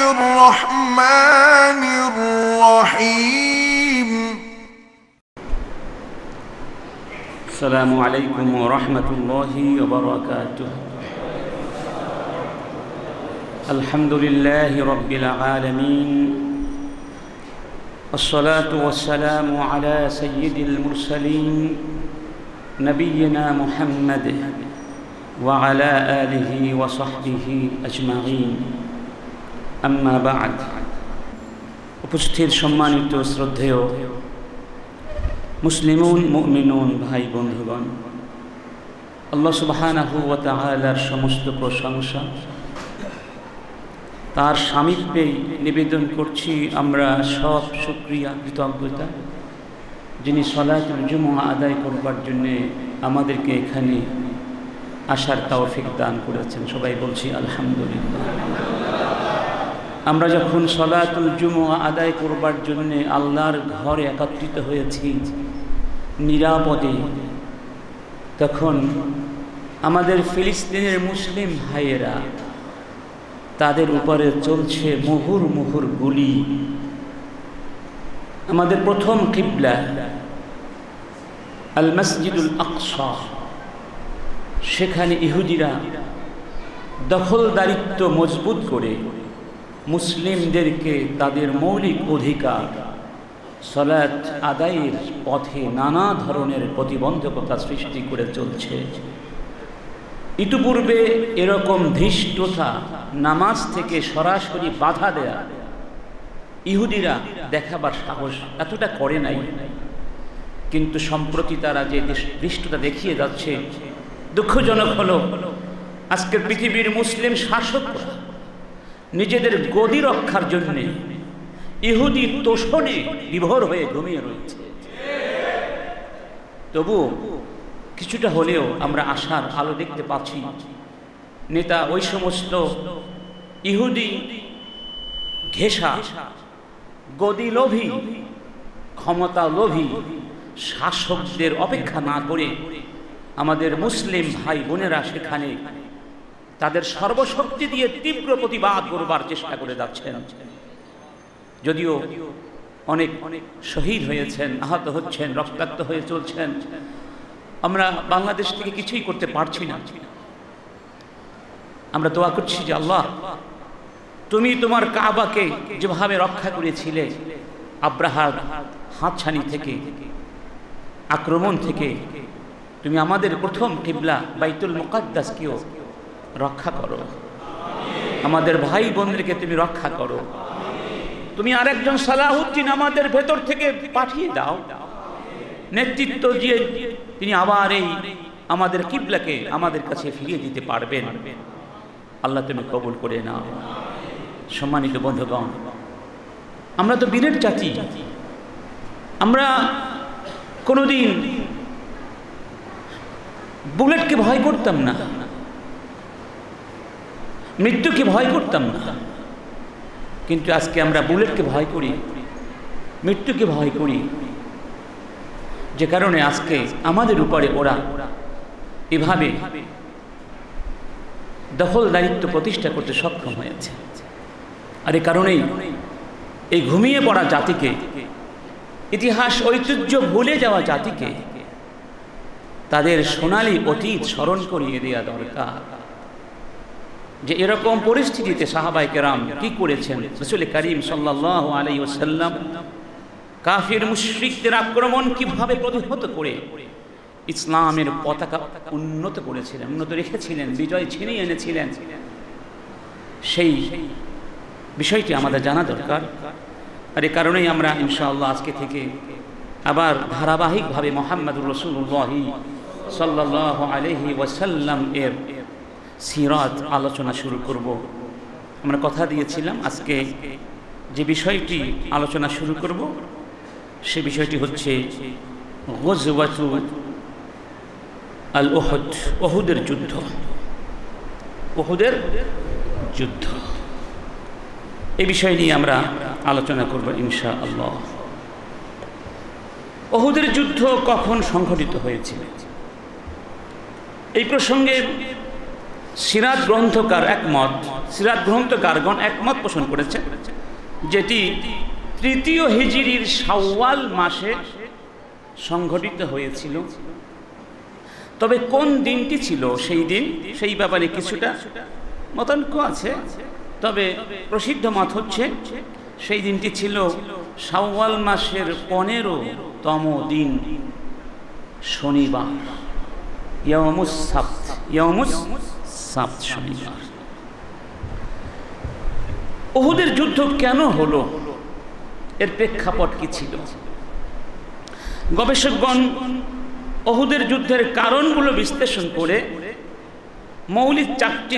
الرحمن الرحيم السلام عليكم ورحمة الله وبركاته الحمد لله رب العالمين الصلاة والسلام على سيد المرسلين نبينا محمد وعلى آله وصحبه أجمعين أما بعد উপস্থিত সম্মানিত শ্রদ্ধেয় মুসলিমুন মুমিনুন ভাই বন্ধুগণ, আল্লাহ সুবহানাহু ওয়া তাআলার সমস্ত প্রশংসা, তার সামীপ্যে নিবেদন করছি আমরা সব শুকরিয়া কৃতজ্ঞতা, যিনি সালাতুল জুমআ আদায় করবার জন্যে আমাদেরকে এখানে আসার তৌফিক দান করেছেন। সবাই বলছি আলহামদুলিল্লাহ। আমরা যখন সালাতুল জুমআ আদায় করবার জন্যে আল্লাহর ঘরে একত্রিত হয়েছি নিরাপদে, তখন আমাদের ফিলিস্তিনের মুসলিম ভাইয়েরা, তাদের উপরে চলছে মুহুর মুহুর গুলি। আমাদের প্রথম কিবলা আল মসজিদুল আকসা, সেখানে ইহুদিরা দখলদারিত্ব মজবুত করে মুসলিমদেরকে তাদের মৌলিক অধিকার সালাত আদায়ের পথে নানা ধরনের প্রতিবন্ধকতা সৃষ্টি করে চলছে। ইতিপূর্বে এরকম ধৃষ্টতা, নামাজ থেকে সরাসরি বাধা দেয়া ইহুদিরা দেখাবার সাহস এতটা করে নাই, কিন্তু সম্প্রতি তারা যে ধৃষ্টতা দেখিয়ে যাচ্ছে, দুঃখজনক হলো আজকের পৃথিবীর মুসলিম শাসকরা নিজেদের গদি রক্ষার জন্য ইহুদি তোষণে বিভোর হয়ে ঘুমিয়ে রয়েছে। তবু কিছুটা হলেও আমরা আশার আলো দেখতে পাচ্ছি। নেতা ওই সমস্ত ইহুদি ঘেঁষা, গদি লোভী, ক্ষমতা লোভী শাসকদের অপেক্ষা না করে আমাদের মুসলিম ভাই বোনেরা সেখানে তাদের সর্বশক্তি দিয়ে তীব্র প্রতিবাদ করবার চেষ্টা করে যাচ্ছেন। যদিও অনেক শহীদ হয়েছেন, আহত হচ্ছেন, রক্তাক্ত হয়ে চলছেন, আমরা বাংলাদেশ থেকে কিছুই করতে পারছি না। আমরা দোয়া করছি যে আল্লাহ, তুমি তোমার কাবাকে যেভাবে রক্ষা করেছিলে আব্রাহার হাতছানি থেকে, আক্রমণ থেকে, তুমি আমাদের প্রথম কিবলা বাইতুল মুকাদ্দাসকেও রক্ষা করো। আমাদের ভাই বোনদেরকে তুমি রক্ষা করো। তুমি আরেকজন সালাহুদ্দিন আমাদের ভেতর থেকে পাঠিয়ে দাও, নেতৃত্ব দিয়ে তিনি আবার এই আমাদের কিবলাকে আমাদের কাছে ফিরিয়ে দিতে পারবেন। আল্লাহ তুমি কবুল করে নাও। সম্মানিত বন্ধুগণ, আমরা তো বীরের জাতি। আমরা কোনোদিন বুলেটকে ভয় করতাম না, মৃত্যুকে ভয় করতাম না, কিন্তু আজকে আমরা বুলেটকে ভয় করি, মৃত্যুকে ভয় করি, যে কারণে আজকে আমাদের উপরে ওরা এভাবে দখলদারিত্ব প্রতিষ্ঠা করতে সক্ষম হয়েছে। আর এই কারণেই এই ঘুমিয়ে পড়া জাতিকে, ইতিহাস ঐতিহ্য ভুলে যাওয়া জাতিকে তাদের সোনালী অতীত স্মরণ করিয়ে দেওয়া দরকার, যে এরকম পরিস্থিতিতে সাহাবায়ে কেরাম কি করেছেন। রাসূল করিম সাল্লাল্লাহু আলাইহি ওয়াসাল্লাম কাফির মুশরিকদের আক্রমণ কিভাবে প্রতিহত করে ইসলামের পতাকা উন্নত করেছিলেন, উন্নত রেখেছিলেন, বিজয় ছিনিয়ে এনেছিলেন, সেই বিষয়টি আমাদের জানা দরকার। আর এই কারণেই আমরা ইনশাআল্লাহ আজকে থেকে আবার ধারাবাহিকভাবে মুহাম্মদুর রাসূলুল্লাহ সাল্লাল্লাহু আলাইহি ওয়াসাল্লাম এর সিরাত আলোচনা শুরু করব। আমরা কথা দিয়েছিলাম আজকে যে বিষয়টি আলোচনা শুরু করব সে বিষয়টি হচ্ছে গজওয়াতু আল উহুদ, উহুদের যুদ্ধ। উহুদের যুদ্ধ এই বিষয় নিয়ে আমরা আলোচনা করব ইনশাআল্লাহ। উহুদের যুদ্ধ কখন সংঘটিত হয়েছিল এই প্রসঙ্গে সিরাত গ্রন্থকারগণ একমত পোষণ করেছেন যেটি তৃতীয় হিজরির শাওয়াল মাসে সংঘটিত হয়েছিল। তবে কোন দিনটি ছিল সেই দিন, সেই ব্যাপারে কিছুটা মতানৈক্য আছে। তবে প্রসিদ্ধ মত হচ্ছে সেই দিনটি ছিল শাওয়াল মাসের 15তম দিন, শনিবার, ইয়াউমুস সাবত, শনিবার। উহুদের যুদ্ধ কেন হলো, এর প্রেক্ষাপট কি ছিল? গবেষকগণ উহুদের যুদ্ধের কারণগুলো বিশ্লেষণ করে মৌলিক 4টি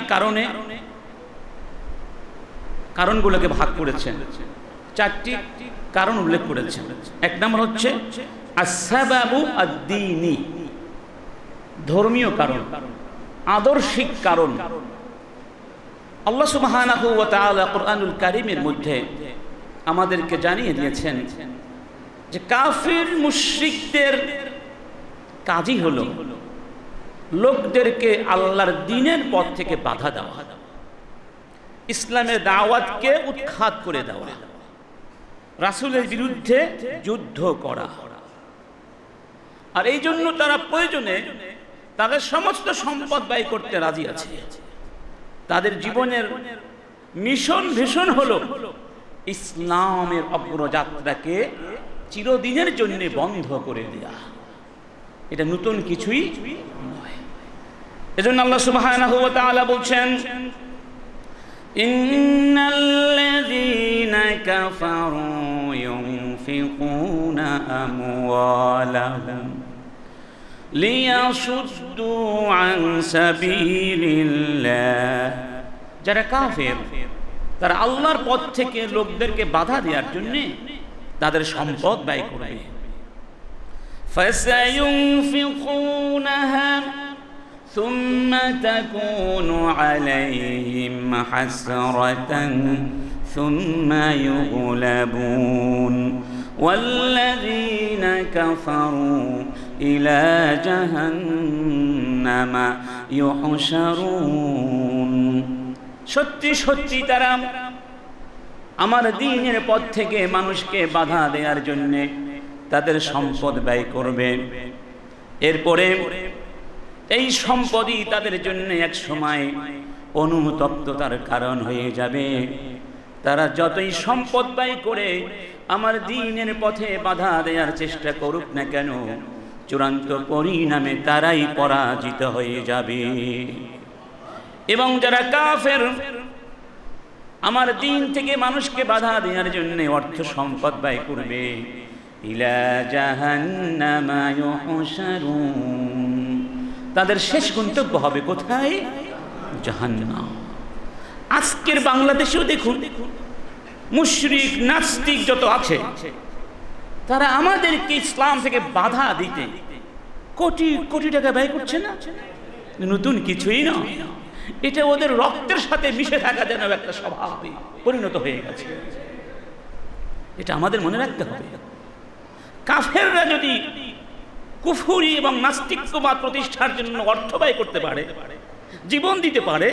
কারণগুলোকে ভাগ করেছেন, 4টি কারণ উল্লেখ করেছেন। এক নম্বর হচ্ছে আসবাবু আদ-দীনি, ধর্মীয় কারণ, আদর্শিক কারণ। আল্লাহ সুবহানাহু ওয়া তাআলা কুরআনুল কারীমের মধ্যে আমাদেরকে জানিয়ে দিয়েছেন যে কাফির মুশরিকদের কাজই হলো লোকদেরকে আল্লাহর দ্বীনের পথ থেকে বাধা দেওয়া, ইসলামের দাওয়াতকে উৎখাত করে দেওয়া, রাসূলের বিরুদ্ধে যুদ্ধ করা। আর এই জন্য তারা প্রয়োজনে তাদের সমস্ত সম্পদ ব্যয় করতে রাজি আছে। তাদের জীবনের মিশন ভীষণ হলো ইসলামের অগ্রযাত্রাকে চিরদিনের জন্য বন্ধ করে দেয়া। এটা নতুন কিছুই নয়। এজন্য আল্লাহ সুবহানাহু ওয়া তাআলা বলছেন, ইন্নাল্লাযীনা কাফারু ইউনফিকুনা আমওয়ালাহুম লিয়াসুদ্দু আন সাবিলিল্লাহ। যারা কাফের তারা আল্লাহর পথ থেকে লোকদেরকে বাধা দেওয়ার জন্য তাদের সম্পদ ব্যয় করবে। فَسَيُنْفِقُونَهَا ثُمَّ تَكُونُ عَلَيْهِمْ حَسْرَةً ثُمَّ يُغْلَبُونَ وَالَّذِينَ كَفَرُوا إِلَى جَهَنَّمَ يُحْشَرُونَ। সত্যি সত্যি তারা আমার দ্বীনের পথ থেকে মানুষকে বাধা দেওয়ার জন্য তাদের সম্পদ ব্যয় করবে। এরপরে এই সম্পদই তাদের জন্য এক সময় অনুতপ্ততার কারণ হয়ে যাবে। তারা যতই সম্পদ ব্যয় করে আমার দ্বীনের পথে বাধা দেওয়ার চেষ্টা করুক না কেন, চূড়ান্ত পরিণামে তারাই পরাজিত হয়ে যাবে। এবং যারা কাফের আমার দ্বীন থেকে মানুষকে বাধা দেওয়ার জন্য অর্থ সম্পদ ব্যয় করবে, ইলা জাহান্নামা ইউহশারুন, তাদের শেষ গন্তব্য হবে কোথায়? জাহান্নাম। আজকের বাংলাদেশেও দেখুন মুশরিক নাস্তিক যত আছে তারা আমাদেরকে ইসলাম থেকে বাধা দিতে কোটি কোটি টাকা ব্যয় করছে না। নতুন কিছুই না, এটা ওদের রক্তের সাথে মিশে থাকা যেন একটা স্বভাবে পরিণত হয়ে গেছে। এটা আমাদের মনে রাখতে হবে। কাফেররা যদি কুফরি এবং নাস্তিকবাদ প্রতিষ্ঠার জন্য অর্থ ব্যয় করতে পারে, জীবন দিতে পারে,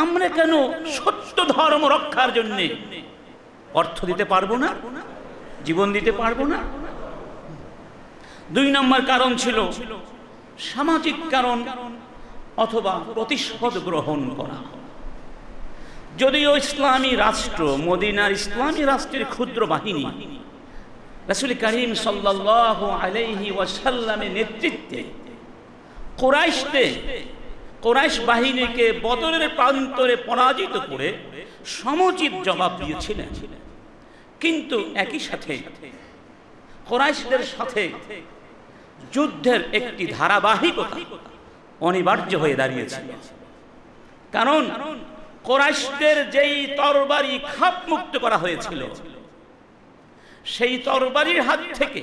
আমরা কেন সত্য ধর্ম রক্ষার জন্য অর্থ দিতে পারবো না, জীবন দিতে পারবো না? 2 নম্বর কারণ ছিল সামাজিক কারণ অথবা প্রতিশোধ গ্রহণ করা। যদিও ইসলামী রাষ্ট্র, মদিনার ইসলামী রাষ্ট্রের ক্ষুদ্র বাহিনী রাসূল করিম সাল্লাল্লাহু আলাইহি ওয়াসাল্লামের নেতৃত্বে কুরাইশ বাহিনীকে বদরের প্রান্তরে পরাজিত করে সমুচিত জবাব দিয়েছিলেন, কিন্তু একই সাথে কুরাইশদের সাথে যুদ্ধের একটি ধারাবাহিকতা অনিবার্য হয়ে দাঁড়িয়েছিল। কারণ কুরাইশদের যেই তরবারি খাপ মুক্ত করা হয়েছিল, সেই তরবারির হাত থেকে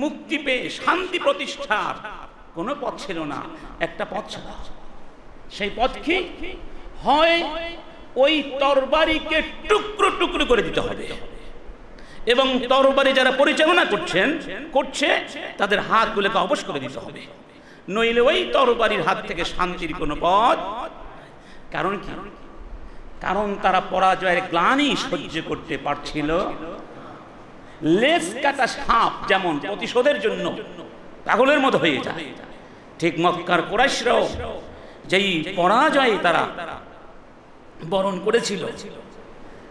মুক্তি পেয়ে শান্তি প্রতিষ্ঠার কোনো পথ ছিল না। একটা পথ ছিল, সেই পথ কি? হয় ওই তরবারিকে টুকরো টুকরো করে দিতে হবে এবং তরবারি যারা পরিচালনা করছে তাদের হাতগুলোকে অবশ করে দিতে হবে, নইলে ওই তরবারির হাত থেকে শান্তির কোনো পথ কারণ কি? কারণ তারা পরাজয়ের গ্লানি সহ্য করতে পারছিল। লেজ কাটা সাপ যেমন প্রতিশোধের জন্য পাগলের মতো হয়ে যায়, ঠিক মক্কার কুরাইশরাও যেই পরাজয় তারা বরণ করেছিল,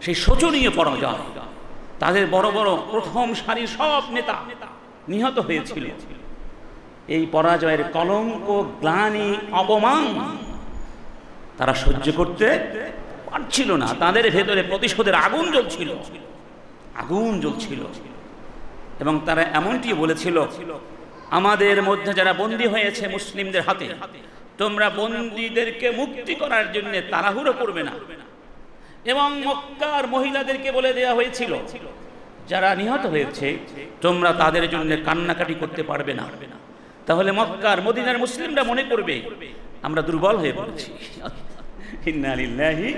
সেই শোচনীয় পরাজয়, তাদের বড় বড় প্রথম সারির সব নেতা নিহত হয়েছিল। এই পরাজয়ের কলঙ্ক, গ্লানি, অপমান তারা সহ্য করতে পারছিল না। তাদের ভেতরে প্রতিশোধের আগুন জ্বলছিল, আগুন জ্বলছিল। এবং তারা এমনটি বলেছিল, আমাদের মধ্যে যারা বন্দী হয়েছে মুসলিমদের হাতে, তোমরা বন্দীদেরকে মুক্তি করার জন্য তাড়াহুড়ো করবে না। এবং মক্কার মহিলাদেরকে বলে দেওয়া হয়েছিল, যারা নিহত হয়েছে তোমরা তাদের জন্য কান্নাকাটি করতে পারবে না। তাহলে মক্কার মদিনার মুসলিমরা মনে করবে আমরা দুর্বল হয়ে পড়েছি। ইন্না লিল্লাহি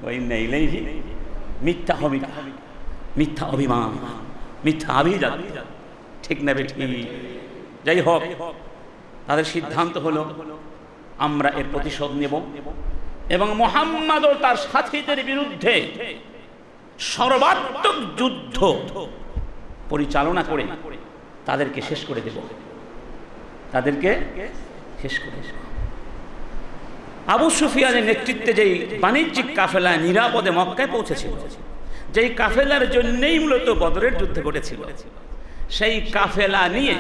ওয়া ইন্না ইলাইহি। মিথ্যা মিথ্যা অভিমান, মিথ্যা আভিজাত, ঠিক না বেঠিক? যাই হোক, তাদের সিদ্ধান্ত হলো আমরা এর প্রতিশোধ নেব এবং মুহাম্মদ ও তার সাথীদের বিরুদ্ধে সর্বাত্মক যুদ্ধ পরিচালনা করে তাদেরকে শেষ করে দেব, তাদেরকে শেষ করে দেব। আবু সুফিয়ানের নেতৃত্বে যেই বাণিজ্যিক কাফেলা নিরাপদে মক্কায় পৌঁছেছিল, যেই কাফেলার জন্যই মূলত বদরের যুদ্ধ ঘটেছিল, সেই কাফেলা নিয়ে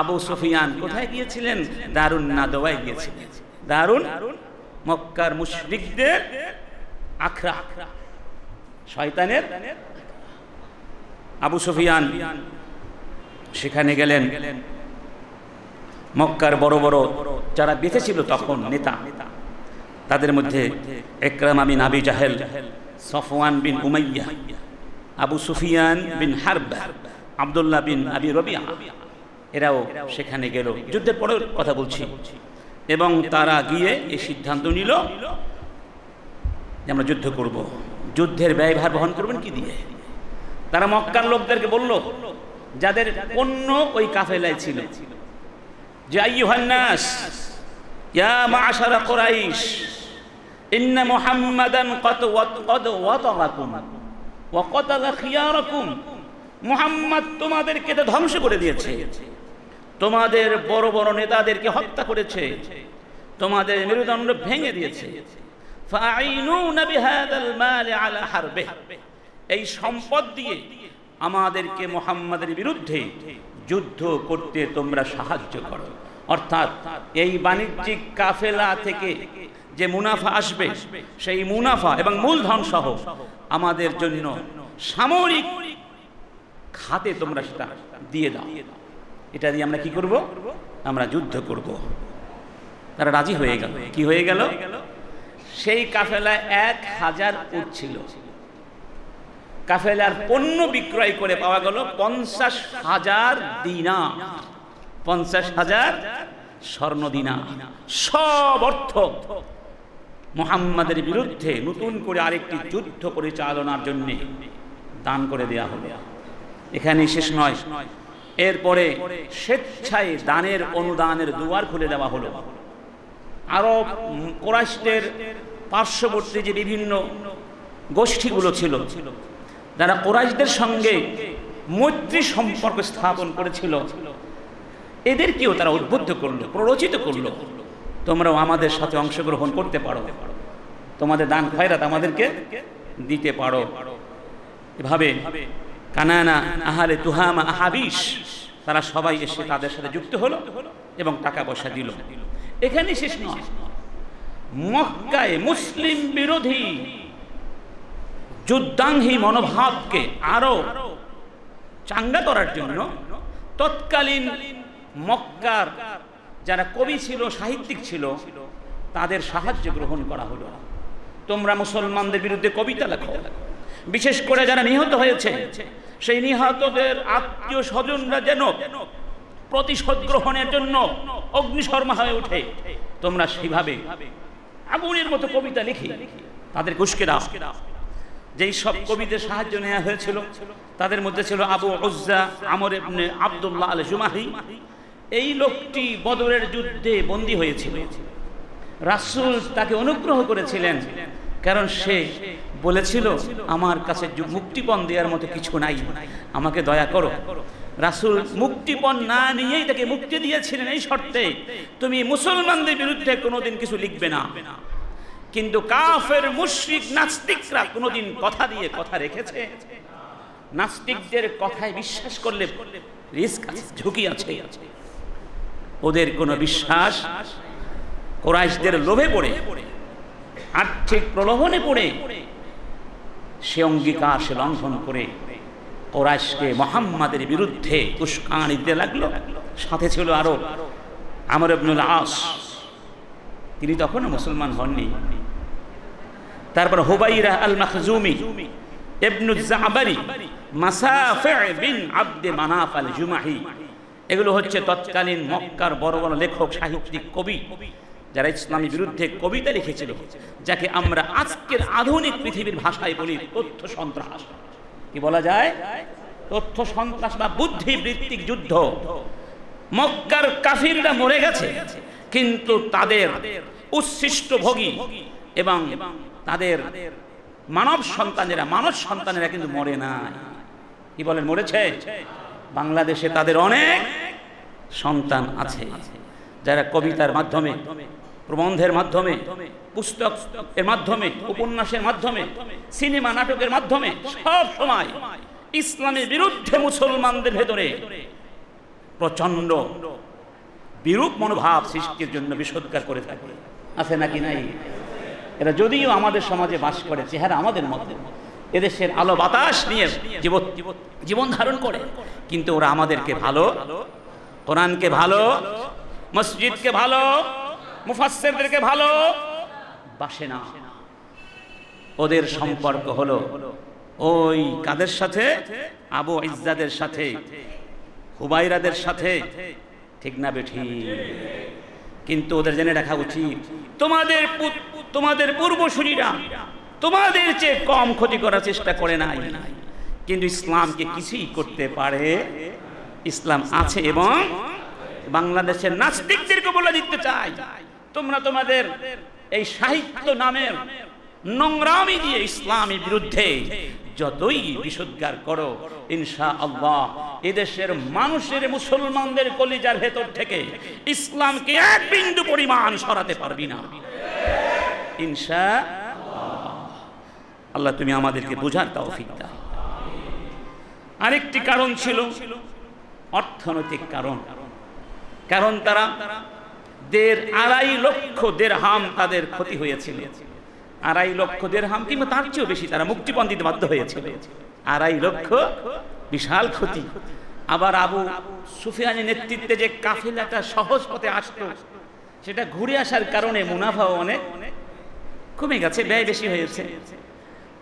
আবু সুফিয়ান কোথায় গিয়েছিলেন? দারুন নাদওয়ায় গিয়েছিলেন। দারুন, মক্কার মুশরিকদের আখড়া, শয়তানের। আবু সুফিয়ান সেখানে গেলেন। মক্কার বড় বড় যারা বেঁচে ছিল তখন নেতা, তাদের মধ্যে ইকরামা বিন আবি জাহেল, সফওয়ান বিন উমাইয়া, আবু সুফিয়ান বিন হারব, আব্দুল্লাহ বিন আবি রবিয়া, এরাও সেখানে গেল। যুদ্ধের পরের কথা বলছি। এবং তারা গিয়ে এই সিদ্ধান্ত নিল যে আমরা যুদ্ধ করব। যুদ্ধের ব্যয়ভার বহন করবেন কি দিয়ে? তারা মক্কার লোকদেরকে বলল, যাদের পণ্য ওই কাফেলায় ছিল, যে আইয়ুহান নাস ইয়া মা'শারা কুরাইশ ইন্না মুহাম্মাদান কদ ওয়াতাগাকুম ওয়া ক্বাতালা খিয়ারাকুম। মুহাম্মদ তোমাদেরকে তো ধ্বংস করে দিয়েছে, তোমাদের বড় বড় নেতাদেরকে হত্যা করেছে, তোমাদের মেরুদণ্ড ভেঙে দিয়েছে। ফাআইনুনা বিহাদাল মাল আলা হারবে। এই সম্পদ দিয়ে আমাদেরকে মুহাম্মাদের বিরুদ্ধে যুদ্ধ করতে তোমরা সাহায্য করো। অর্থাৎ এই বাণিজ্যিক কাফেলা থেকে যে মুনাফা আসবে, সেই মুনাফা এবং মূলধন সহ আমাদের জন্য সামরিক খাতে তোমরা সেটা দিয়ে দাও। এটা দিয়ে আমরা কি করব? আমরা যুদ্ধ করব। তারা রাজি হয়ে গেল। কি হয়ে গেল? সেই কাফেলায় 1000 উট ছিল। কাফেলার পণ্য বিক্রয় করে পাওয়া গেল 50,000 দিনার, 50,000 স্বর্ণ দিনার। সব অর্থ মুহাম্মাদের বিরুদ্ধে নতুন করে আরেকটি যুদ্ধ পরিচালনার জন্য দান করে দেয়া হলো। এখানেই শেষ নয়, এরপরে স্বেচ্ছায় দানের অনুদানের দুয়ার খুলে দেওয়া হলো। আরো কুরাইশদের পার্শ্ববর্তী যে বিভিন্ন গোষ্ঠীগুলো ছিল, যারা কুরাইশদের সঙ্গে মৈত্রী সম্পর্ক স্থাপন করেছিল, এদেরকেও তারা উদ্বুদ্ধ করলো, প্ররোচিত করলো, তোমরাও আমাদের সাথে অংশগ্রহণ করতে পারো, তোমাদের দান খয়রাত আমাদেরকে দিতে পারো। এভাবে কানানা, আহলে তুহামা, আহাবিশ, তারা সবাই এসে তাদের সাথে যুক্ত হলো এবং টাকা পয়সা দিল। এখানে শেষ নয়, মক্কায় মুসলিম বিরোধী যুদ্ধাঙ্গী মনোভাবকে আরো চাঙ্গা করার জন্য তৎকালীন মক্কার যারা কবি ছিল, সাহিত্যিক ছিল, তাদের সাহায্য গ্রহণ করা হলো। তোমরা মুসলমানদের বিরুদ্ধে কবিতা লেখো, বিশেষ করে যারা নিহত হয়েছে সেই নিহতদের আত্মীয় স্বজনরা যেন প্রতিশোধ গ্রহণের জন্য অগ্নিশর্মা হয়ে ওঠে, তোমরা সেইভাবে আগুনের মতো কবিতা লিখে তাদের উস্কে দাও। যেই সব কবিদের সাহায্য নেওয়া হয়েছিল তাদের মধ্যে ছিল আবু উজ্জা আমর ইবনে আব্দুল্লাহ আল জুমাহি। এই লোকটি বদরের যুদ্ধে বন্দী হয়েছিল। রাসূল তাকে অনুগ্রহ করেছিলেন, কারণ সে বলেছিল আমার কাছে মুক্তিপণ দেওয়ার মতো কিছু নাই, আমাকে দয়া করো। রাসূল মুক্তিপণ না নিয়েই তাকে মুক্তি দিয়েছিলেন এই শর্তে, তুমি মুসলমানদের বিরুদ্ধে কোনোদিন কিছু লিখবে না। কিন্তু কাফের মুশরিক নাস্তিকরা কোনোদিন কথা দিয়ে কথা রেখেছে? নাস্তিকদের কথায় বিশ্বাস করলে রিস্ক আছে, ঝুঁকি আছে। ওদের কোনো বিশ্বাস কুরাইশদের লোভে পড়ে, আর্থিক প্রলোভনে পড়ে সে অঙ্গীকার সে লঙ্ঘন করে কুরাইশকে মুহাম্মাদের বিরুদ্ধে উস্কানি দিতে লাগলো। সাথে ছিল আরো আমর ইবনুল আস, তিনি তখনও মুসলমান হননি। তারপর হুবাইরা আল মাখজুমি, ইবনু জাবারি, মাসাফি বিন আব্দে মানাফ আল জুমাহি, এগুলো হচ্ছে তৎকালীন মক্কার বড় বড় লেখক, সাহিত্যিক, কবি, যারা ইসলামের বিরুদ্ধে কবিতা লিখেছিল, যাকে আমরা আজকের আধুনিক পৃথিবীর ভাষায় বলি তথ্য সন্ত্রাস। কি বলা যায়? তথ্য সন্ত্রাস বা বুদ্ধিবৃত্তিক যুদ্ধ। মক্কার কাফিররা মরে গেছে, কিন্তু তাদের উচ্ছিষ্ট ভোগী এবং তাদের মানব সন্তানেরা কিন্তু মরে নাই। কি বলেন, মরেছে? বাংলাদেশে তাদের অনেক সন্তান আছে, যারা কবিতার মাধ্যমে, প্রবন্ধের মাধ্যমে, পুস্তকের মাধ্যমে, উপন্যাসের মাধ্যমে, সিনেমা নাটকের মাধ্যমে সব সময় ইসলামের বিরুদ্ধে মুসলমানদের ভেতরে প্রচন্ড বিরূপ মনোভাব সৃষ্টির জন্য বিষোদ্গার করে থাকে। আছে নাকি নাই? এরা যদিও আমাদের সমাজে বাস করে, চেহারা আমাদের মধ্যে, এদেশের আলো বাতাস নিয়ে জীবন ধারণ করে, কিন্তু ওরা আমাদেরকে ভালো, কোরআনকে ভালো, মসজিদকে ভালো, মুফাসসিরদেরকে ভালো বাসে না। ওদের সম্পর্ক হলো ওই কাদের সাথে? আবু ইজ্জাদের সাথে, হুবাইরাদের সাথে। ঠিক না বেঠিক? কিন্তু ওদের জেনে রাখা উচিত, তোমাদের পূর্বসূরীরা তোমাদের চেয়ে কম ক্ষতি করার চেষ্টা করে নাই, কিন্তু ইসলামকে কিছুই করতে পারে। ইসলাম আছে। এবং বাংলাদেশের নাস্তিকদেরকে বলে দিতে চাই, তোমরা তোমাদের এই সাহিত্য নামের নোংরামি দিয়ে ইসলামের বিরুদ্ধে যতই বিষোদ্গার করো, ইনশাআল্লাহ এদেশের মানুষের, মুসলমানদের কলিজার ভেতর থেকে ইসলামকে এক বিন্দু পরিমাণ সরাতে পারবি না, ইনশাআল্লাহ। আল্লাহ তুমি আমাদেরকে বোঝার তৌফিক দাও। আরেকটি কারণ ছিল অর্থনৈতিক কারণ। কারণ তারা 2.5 লক্ষ দিরহাম তাদের ক্ষতি হয়েছিল। 2.5 লক্ষ দিরহাম কিংবা তার চেয়েও বেশি তারা মুক্তিপণ দিতে বাধ্য হয়েছিল। 2.5 লক্ষ, বিশাল ক্ষতি। আবার আবু সুফিয়ানের নেতৃত্বে যে কাফেলাটা সহজ পথে আসতো, সেটা ঘুরে আসার কারণে মুনাফাও অনেক কমে গেছে, ব্যয় বেশি হয়েছে।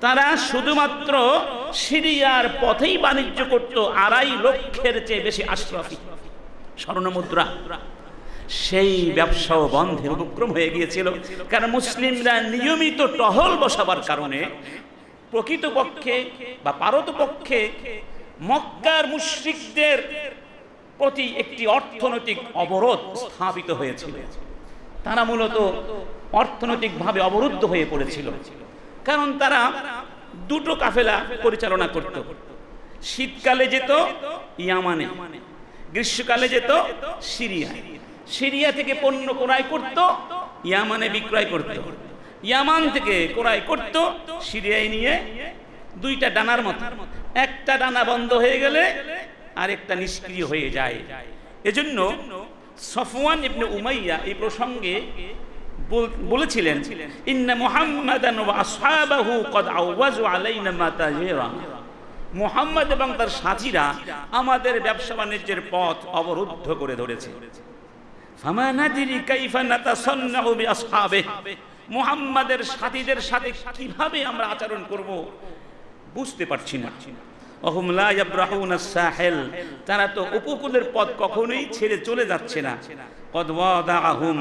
তারা শুধুমাত্র সিরিয়ার পথেই বাণিজ্য করত। 2.5 লক্ষের চেয়ে বেশি আশরাফি স্বর্ণমুদ্রা, সেই ব্যবসাও বন্ধের উপক্রম হয়ে গিয়েছিল। কারণ মুসলিমরা নিয়মিত টহল বসাবার কারণে প্রকৃতপক্ষে বা পারতপক্ষে মক্কার মুশরিকদের প্রতি একটি অর্থনৈতিক অবরোধ স্থাপিত হয়েছিল। তারা মূলত অর্থনৈতিকভাবে অবরুদ্ধ হয়ে পড়েছিল। কারণ তারা 2টো কাফেলা পরিচালনা করত। শীতকালে যেত ইয়ামানে, গ্রীষ্মকালে যেত সিরিয়ায়। সিরিয়া থেকে পণ্য ক্রয় করত, ইয়ামানে বিক্রয় করত। ইয়ামান থেকে ক্রয় করত, সিরিয়ায় নিয়ে 2টা ডানার মতো, একটা ডানা বন্ধ হয়ে গেলে আরেকটা নিষ্ক্রিয় হয়ে যায়। এজন্য সফওয়ান ইবনে উমাইয়া এই প্রসঙ্গে বলেছিলেন, ইন্না মুহাম্মাদান ওয়া আসহাবাহু কদ আওয়াজু আলাইনা মাতাজিরা, মুহাম্মদ এবং তার সাথীরা আমাদের ব্যবসা বাণিজ্যের পথ অবরুদ্ধ করে ধরেছে। ফামা নাদিরি কাইফা নাতাসান্নাউ বিআসহাবিহি, মুহাম্মাদের সাথীদের সাথে কিভাবে আমরা আচরণ করব বুঝতে পারছি না। ওহুম লা ইয়াবরাহুনা সাহিল, তারা তো উপকূলের পথ কখনোই ছেড়ে চলে যাচ্ছে না। কদ ওয়াদাহুম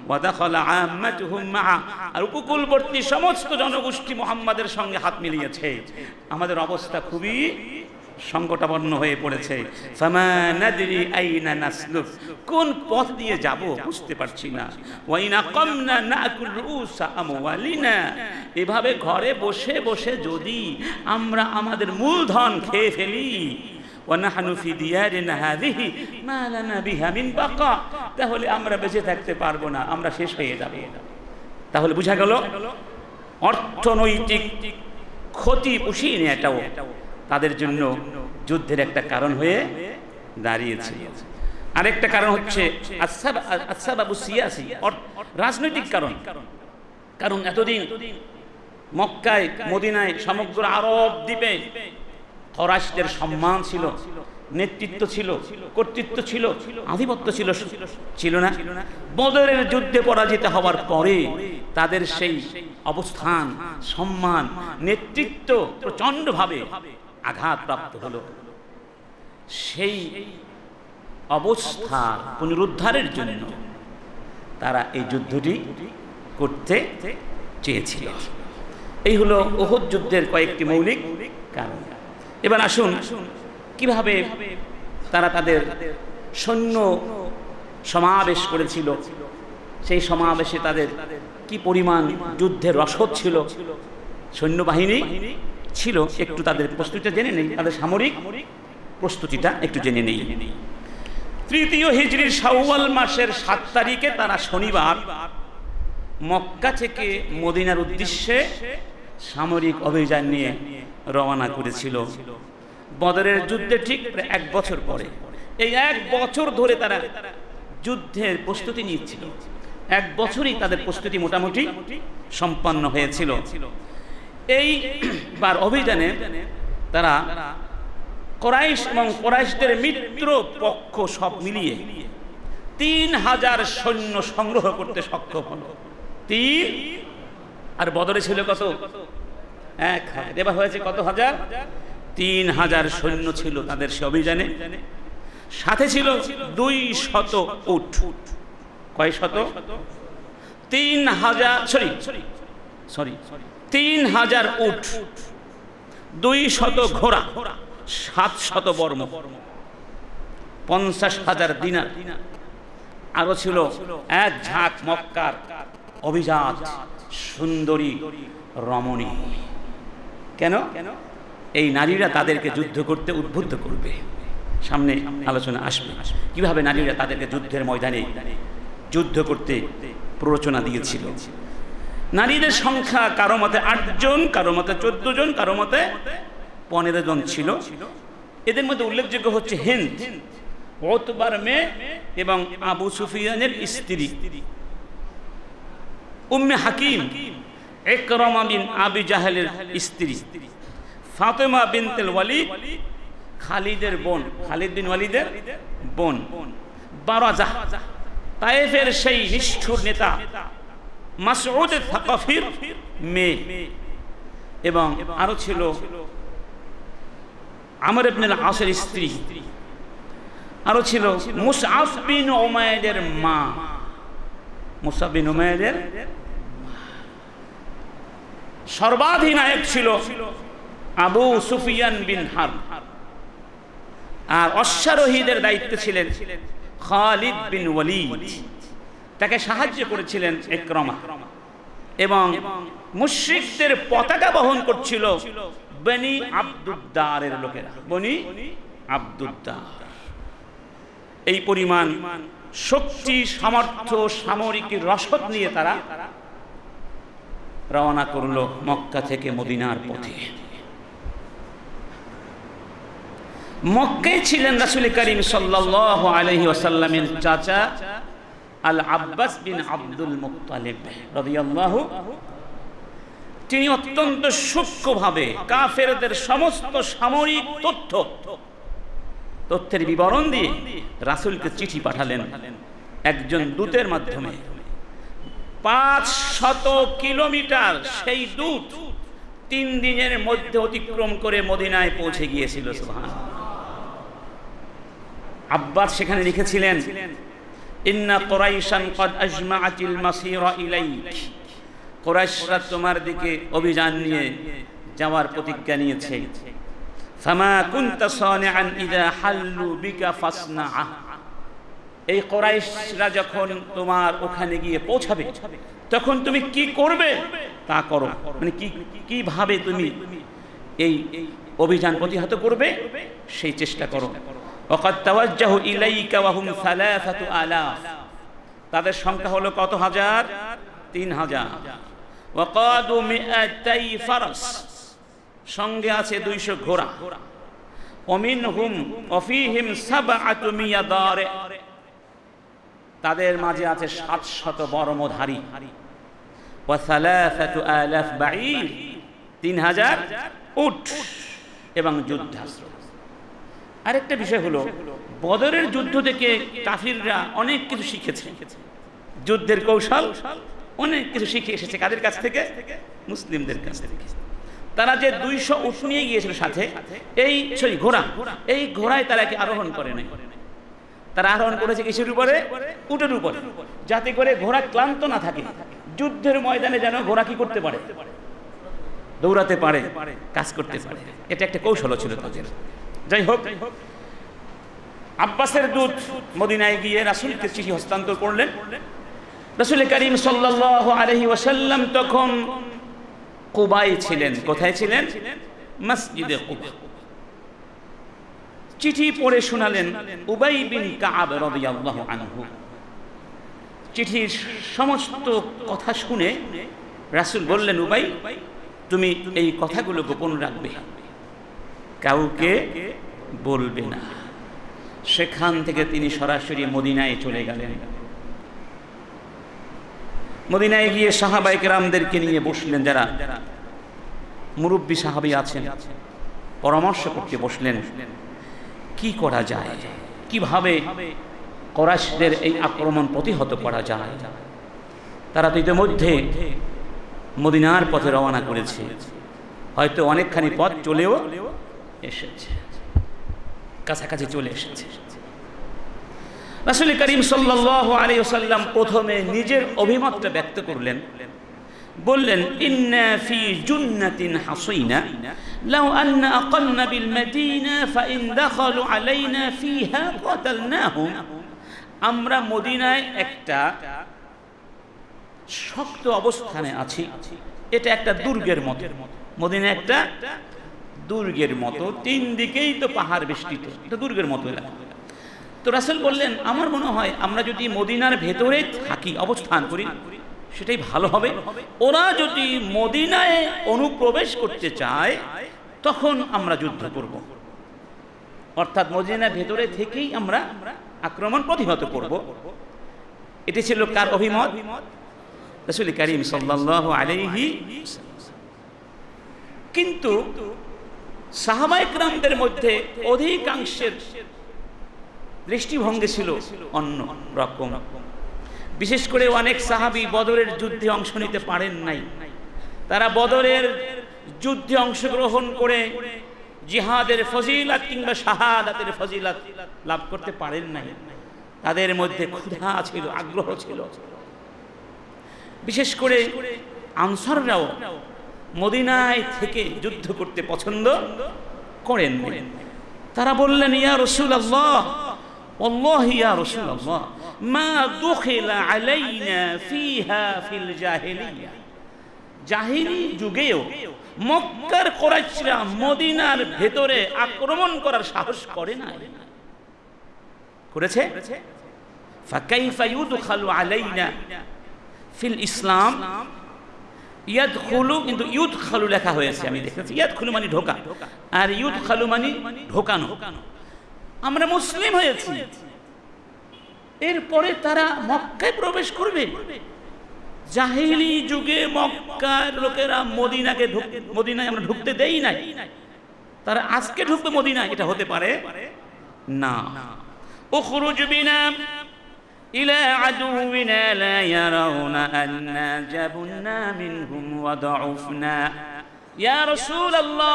ওয়া দাখালা আম্মাতুহুম মাআ, আর উপকূলবর্তী সমস্ত জনগোষ্ঠী মুহাম্মাদের সঙ্গে হাত মিলিয়েছে। আমাদের অবস্থা খুবই সংকটাপন্ন হয়ে পড়েছে। ফামা নাদরি আইনা নাসলুক, কোন পথ দিয়ে যাব বুঝতে পারছি না। ওয়াইনা কামনা নাকুল রুসা আমওয়ালিনা, এভাবে ঘরে বসে বসে যদি আমরা আমাদের মূলধন খেয়ে ফেলি, ওয়ানাহনু ফি দিয়ারিনা হাযিহি মা লানা বিহা মিন বাকা, তাহলে আমরা বেঁচে থাকতে পারবো না, আমরা শেষ হয়ে যাব। তাহলে বোঝা গেল অর্থনৈতিক ক্ষতি পুষিয়ে নেওয়াটাও তাদের জন্য যুদ্ধের একটা কারণ হয়ে দাঁড়িয়েছে। আরেকটা কারণ হচ্ছে আসবাবু সিয়াসি, রাজনৈতিক কারণ। কারণ এতদিন মক্কায় মদিনায় সমগ্র আরব দ্বীপে কুরাইশদের সম্মান ছিল, নেতৃত্ব ছিল, কর্তৃত্ব ছিল, আধিপত্য ছিল, ছিল না? বদরের যুদ্ধে পরাজিত হওয়ার পরে তাদের সেই অবস্থান, সম্মান, নেতৃত্ব প্রচণ্ডভাবে আঘাতপ্রাপ্ত হলো। সেই অবস্থা পুনরুদ্ধারের জন্য তারা এই যুদ্ধটি করতে চেয়েছিল। এই হলো উহুদ যুদ্ধের কয়েকটি মৌলিক কারণ। এবার আসুন কিভাবে তারা তাদের সৈন্য সমাবেশ করেছিল, সেই সমাবেশে তাদের কি পরিমাণ যুদ্ধের রসদ ছিল, সৈন্যবাহিনী ছিল, একটু তাদের প্রস্তুতিটা জেনে নেই, তাদের সামরিক প্রস্তুতিটা একটু জেনে নেই। তৃতীয় হিজরির শাওয়াল মাসের 7 তারিখে তারা শনিবার মক্কা থেকে মদিনার উদ্দেশ্যে সামরিক অভিযান নিয়ে রওনা করেছিল। বদরের যুদ্ধে ঠিক 1 বছর পরে, এই 1 বছর ধরে তারা যুদ্ধের প্রস্তুতি নিচ্ছিল। 1 বছরই তাদের প্রস্তুতি মোটামুটি সম্পন্ন হয়েছিল। এইবার অভিযানে তারা কুরাইশ এবং কুরাইশদের মিত্র পক্ষ সব মিলিয়ে 3000 সৈন্য সংগ্রহ করতে সক্ষম হলো। আর বদরে ছিল কত? 1000। এবার হয়েছে কত হাজার? 3000 সৈন্য ছিল তাদের সে অভিযানে। সাথে ছিল 200 উট। কয় শত? 3000 উট, 200 ঘোড়া, 700 বর্ম, 50,000 দিনার। আরো ছিল এক ঝাঁক মক্কার অভিজাত সুন্দরী রমণী। কেন? এই নারীরা তাদেরকে যুদ্ধ করতে উদ্বুদ্ধ করবে। সামনে আলোচনা আসবে কিভাবে নারীরা তাদেরকে যুদ্ধের ময়দানে যুদ্ধ করতে প্ররোচনা দিয়েছিল। নারীদের সংখ্যা কারো মতে 8 জন, কারো মতে 14 জন, কারো মতে 15 জন ছিল। এদের মধ্যে উল্লেখযোগ্য হচ্ছে হিন্দ, উতবার মেয়ে এবং আবু সুফিয়ানের স্ত্রী, উম্মে হাকিম, ইকরামা বিন আবি জাহেলের স্ত্রী, ফাতেমা বিনতুল ওয়ালিদ, খালিদের বোন, খালিদ বিন ওয়ালিদের বোন, বারাজা, তায়েফের সেই নিষ্ঠুর নেতা মাসউদ থাকাফির মেয়ে, এবং আরো ছিল আমর ইবনে আল-আসের স্ত্রী, আরো ছিল মুসআব বিন উমাইরের মা, মুসআব বিন উমাইরের। সর্বাধিনায়ক ছিল আবু সুফিয়ান বিন হারব, আর অশ্বারোহীদের দায়িত্বে ছিলেন খালিদ বিন ওয়ালিদ। তাকে সাহায্য করেছিলেন ইকরামা, এবং মুশরিকদের পতাকা বহন করছিল বনি আব্দুদ্দারের লোকেরা, বনি আব্দুদ্দার। এই পরিমাণ শক্তি, সামর্থ্য, সামরিক রসদ নিয়ে তারা রওনা করলো মক্কা থেকে মদিনার পথে। মক্কায় ছিলেন রাসূল করিম সাল্লাল্লাহু আলাইহি ওয়াসাল্লামের চাচা আল আব্বাস বিন আব্দুল মুত্তালিব রাদিয়াল্লাহু। তিনি অত্যন্ত সূক্ষ্মভাবে কাফেরদের সমস্ত সামরিক তথ্যের বিবরণ দিয়ে রাসূলকে চিঠি পাঠালেন একজন দূতের মাধ্যমে। 500 কিলোমিটার সেই দূত 3 দিনের মধ্যে অতিক্রম করে মদিনায় পৌঁছে গিয়েছিল। সুবহানাল্লাহ। আব্বাস সেখানে লিখেছিলেন, ইন্না কুরাইশান ক্বাদ আজমাআতিল মাসীরা ইলাইক, কুরাইশরা তোমার দিকে অভিযান নিয়ে যাওয়ার প্রতিজ্ঞা নিয়েছে। ফামা কুনতা সানিআন ইযা হাল্লু বিকা ফাসনা। এই কুরাইশরা যখন তোমার ওখানে গিয়ে পৌঁছাবে তখন তুমি কি করবে তা করো, মানে কিভাবে তুমি এই অভিযান প্রতিহত করবে সেই চেষ্টা করো। ওয়াকাদ তাওয়াজ্জাহু ইলাইকা ওয়া হুম 3000, তাদের সংখ্যা হলো কত হাজার? 3000। ওয়াকাদু মিআতাই ফারাস, সঙ্গে আছে 200 ঘোড়া। ওমিনহুম ওয়াফিহিম সাবআতু মিয়াদার, তাদের মাঝে আছে 700 বর্মধারী। ওয়া 3000 বাঈর, 3000 উট এবং যুদ্ধাস্ত্র। আরেকটা বিষয় হলো বদরের যুদ্ধ থেকে কাফিররা অনেক কিছু শিখেছে, যুদ্ধের কৌশল অনেক কিছু শিখে এসেছে। কাদের কাছ থেকে? মুসলিমদের কাছ থেকে। তারা যে 200 উট নিয়ে গিয়েছিল সাথে, ঘোড়া, এই ঘোড়ায় তারা কি আরোহণ করে নাই, তারা আরোহণ করেছে কিসের উপরে? উটের উপরে, যাতে করে ঘোড়া ক্লান্ত না থাকে, যুদ্ধের ময়দানে যেন ঘোড়া কি করতে পারে? দৌড়াতে পারে, কাজ করতে পারে। এটা একটা কৌশল ছিল তাদের। যাই হোক, আব্বাসের দূত মদিনায় গিয়ে রাসূলকে চিঠি হস্তান্তর করলেন। রাসূল করিম সাল্লাল্লাহু আলাইহি ওয়াসাল্লাম তখন কুবায় ছিলেন। কোথায় ছিলেন? মসজিদে কুবা। চিঠি পড়ে শোনালেন উবাই বিন কাব রাদিয়াল্লাহু আনহু। চিঠির সমস্ত কথা শুনে রাসূল বললেন, উবাই, তুমি এই কথাগুলো গোপন রাখবে, কাউকে বলবে না। সেখান থেকে তিনি সরাসরি মদিনায় চলে গেলেন। মদিনায় গিয়ে সাহাবায়ে কেরামদেরকে নিয়ে বসলেন, যারা মুরব্বী সাহাবী আছেন, পরামর্শ করতে বসলেন কি করা যায়, কিভাবে কুরাইশদের এই আক্রমণ প্রতিহত করা যায়। তারা তো ইতিমধ্যে মদিনার পথে রওনা করেছে, হয়তো অনেকখানি পথ চলেও এসেছে, কাছাকাছি চলে এসেছে। রাসূল করিম সাল্লাল্লাহু আলাইহি ওয়াসাল্লাম প্রথমে নিজের অভিমতটা ব্যক্ত করলেন, বললেন, ইন্না ফি জুন্নাতিন হাসিনা লাউ আন্না আকালনা বিল মদিনা ফাইন দাখালু আলাইনা ফিহা কাতালনাহুম। আমরা মদিনায় একটা শক্ত অবস্থানে আছি, এটা একটা দুর্গের মতো। মদিনা একটা দুর্গের মতো, 3 দিকেই তো পাহাড় বেষ্টিত, এটা দুর্গের মতো এলাকা। তো রাসূল বললেন, আমার মনে হয় আমরা যদি মদিনার ভেতরে থাকি, অবস্থান করি, সেটাই ভালো হবে। ওরা যদি মদিনায় অনুপ্রবেশ করতে চায় তখন আমরা যুদ্ধ করব, অর্থাৎ মদিনার ভেতরে থেকেই আমরা আক্রমণ প্রতিহত করব। এটি ছিল কার অভিমত? রাসূল করিম সাল্লাল্লাহু আলাইহি ওয়াসাল্লাম। কিন্তু সাহাবায়ে কেরামদের মধ্যে অধিকাংশের দৃষ্টিভঙ্গি ছিল অন্য রকম। বিশেষ করে অনেক সাহাবী বদরের যুদ্ধে অংশ নিতে পারেন নাই। তারা বদরের যুদ্ধে অংশগ্রহণ করে জিহাদের ফজিলত কিংবা শাহাদাতের ফজিলত লাভ করতে পারেন নাই। তাদের মধ্যে ক্ষুধা ছিল, আগ্রহ ছিল। বিশেষ করে আনসাররাও মদিনায় থেকে যুদ্ধ করতে পছন্দ করেন। তারা বললেন, ইয়া রাসূলুল্লাহ, ওয়াল্লাহি ইয়া রাসূলুল্লাহ, মা দুখিলা আলাইনা ফিহা ফিল জাহিলিয়া। জাহিলি যুগেও মক্কার কুরাইশরা মদিনার ভেতরে আক্রমণ করার সাহস করে না, করেছে? ফাকাইফা ইউদখালু আলাইনা ফিল ইসলাম। ইয়াদখুলু, কিন্তু ইউদখালু লেখা হয়েছে, আমি দেখেছি। ইয়াদখুলু মানে ঢোকা, আর ইউদখালু মানে ঢোকানো। আমরা মুসলিম হয়েছি, এরপরে তারা মক্কায় প্রবেশ করবে? জাহিলি যুগে মক্কার লোকেরা মদিনায় আমরা ঢুকতে দেই নাই, তারা আজকে ঢুকবে মদিনায়? এটা হতে পারে না। উখরুজ বিনা ইলা আদুবিনা লা ইয়ারাউনা আন্না জাবুনা মিনহুম ওয়া দাউফনা। ইয়া রাসূলুল্লাহ,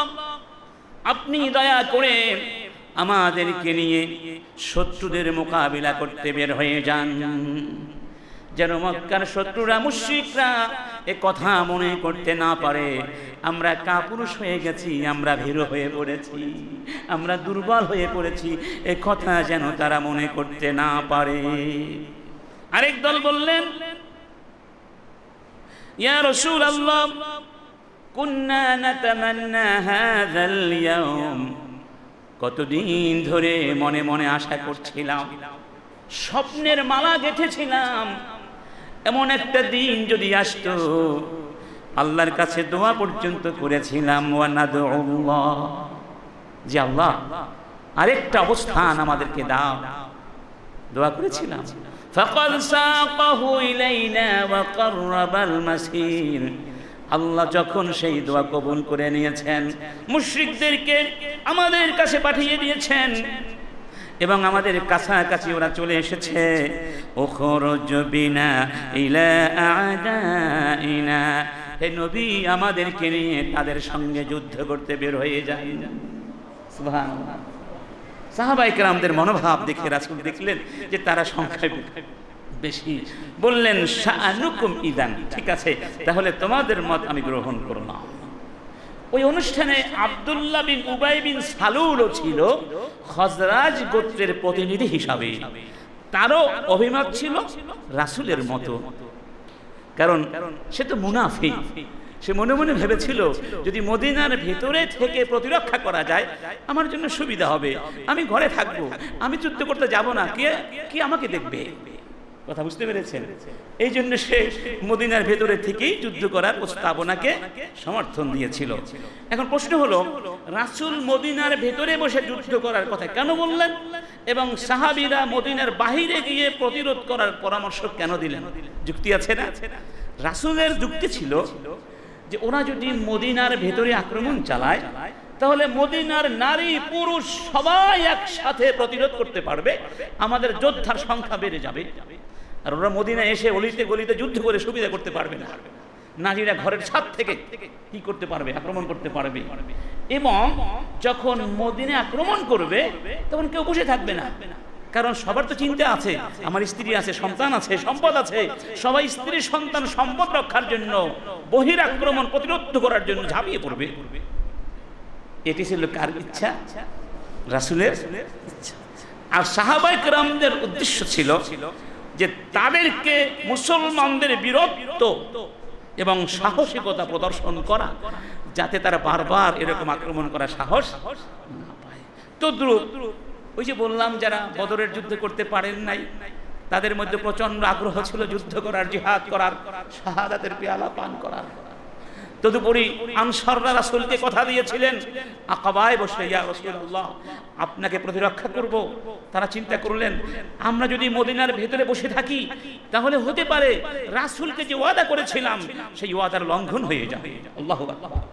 আপনি দয়া করে আমাদেরকে নিয়ে শত্রুদের মোকাবিলা করতে বের হয়ে যান, যেন মক্কার শত্রুরা, মুশরিকরা এ কথা মনে করতে না পারে আমরা কাপুরুষ হয়ে গেছি, আমরা ভীরু হয়ে পড়েছি, আমরা দুর্বল হয়ে পড়েছি, এ কথা যেন তারা মনে করতে না পারে। আরেক দল বললেন, ইয়া রাসূলুল্লাহ কুন্না নাতামান্না হাযাল ইয়াওম, কতদিন ধরে মনে মনে আশা করছিলাম, স্বপ্নের মালা গেঁথেছিলাম, এমন একটা দিন যদি আসতো, আল্লাহর কাছে দোয়া পর্যন্ত করেছিলাম, ওয়া নাদউল্লাহ, যে আল্লাহ আরেকটা অবস্থান আমাদেরকে দাও, দোয়া করেছিলাম। ফাকাদ সাকাহু ইলাইনা ওয়া কাররাবাল মাসির, আল্লাহ যখন সেই দোয়া কবুল করে নিয়েছেন, মুশরিকদেরকে আমাদের কাছে পাঠিয়ে দিয়েছেন এবং আমাদের কাছাকাছি ওরা চলে এসেছে। উখরুজ বিনা ইলা আ'দাইনা, হে নবী আমাদেরকে নিয়ে তাদের সঙ্গে যুদ্ধ করতে বের হয়ে যান। সুবহানাল্লাহ। সাহাবায়ে কেরামদের মনোভাব দেখে রাসূল দেখলেন যে তারা সংখ্যায় বেশি, বললেন শাআনুকুম ইদান, ঠিক আছে তাহলে তোমাদের মত আমি গ্রহণ করলাম। ওই অনুষ্ঠানে আব্দুল্লাহ বিন উবাই বিন সালুলও ছিল খজরাজ গোত্রের প্রতিনিধি হিসাবে, তারও অভিমত ছিল রাসূলের মতো, কারণ সে তো মুনাফিক, সে মনে মনে ভেবেছিল যদি মদিনার ভেতরে থেকে প্রতিরক্ষা করা যায় আমার জন্য সুবিধা হবে, আমি ঘরে থাকবো, আমি যুদ্ধ করতে যাব না, কে আমাকে দেখবে, কথা বুঝতে পেরেছেন? এই জন্য সে মদিনার ভেতরে থেকেই যুদ্ধ করার প্রস্তাবনাকে সমর্থন দিয়েছিল। এখন প্রশ্ন হলো, রাসূল মদিনার ভেতরে বসে যুদ্ধ করার কথা কেন বললেন এবং সাহাবীরা মদিনার বাহিরে গিয়ে প্রতিরোধ করার পরামর্শ কেন দিলেন? যুক্তি আছে না? রাসূলের যুক্তি ছিল যে ওরা যদি মদিনার ভেতরে আক্রমণ চালায় তাহলে মদিনার নারী পুরুষ সবাই একসাথে প্রতিরোধ করতে পারবে, আমাদের যোদ্ধার সংখ্যা বেড়ে যাবে, আর ওরা মদিনা এসে অলিতে গলিতে যুদ্ধ করে সুবিধা করতে পারবে না, নারীরা ঘরের ছাদ থেকে কি করতে পারবে, আক্রমণ করতে পারবে, এবং যখন মদিনা আক্রমণ করবে তখন কেউ বসে থাকবে না, কারণ সবার তো চিন্তা আছে, আমার স্ত্রী আছে, সন্তান আছে, সম্পদ আছে, সবাই স্ত্রী সন্তান সম্পদ রক্ষার জন্য বহির আক্রমণ প্রতিরোধ করার জন্য ঝাঁপিয়ে পড়বে। এটি ছিল কার ইচ্ছা? রাসূলের ইচ্ছা। আর সাহাবায়ে কেরামদের উদ্দেশ্য ছিল যে তাদেরকে মুসলমানদের বীরত্ব এবং সাহসিকতা প্রদর্শন করা, যাতে তারা বারবার এরকম আক্রমণ করার সাহস না পায়। তদ্রূপ ওই যে বললাম, যারা বদরের যুদ্ধ করতে পারেন নাই তাদের মধ্যে প্রচন্ড আগ্রহ ছিল যুদ্ধ করার, জিহাদ করার, শাহাদাতের পেয়ালা পান করার। তদুপরি আনসাররা রাসূলকে কথা দিয়েছিলেন আকাবায় বসে, ইয়া রাসূলুল্লাহ আপনাকে প্রতিরক্ষা করব। তারা চিন্তা করলেন আমরা যদি মদিনার ভেতরে বসে থাকি তাহলে হতে পারে রাসূলকে যে ওয়াদা করেছিলাম সেই ওয়াদার লঙ্ঘন হয়ে যাবে। আল্লাহু আকবার।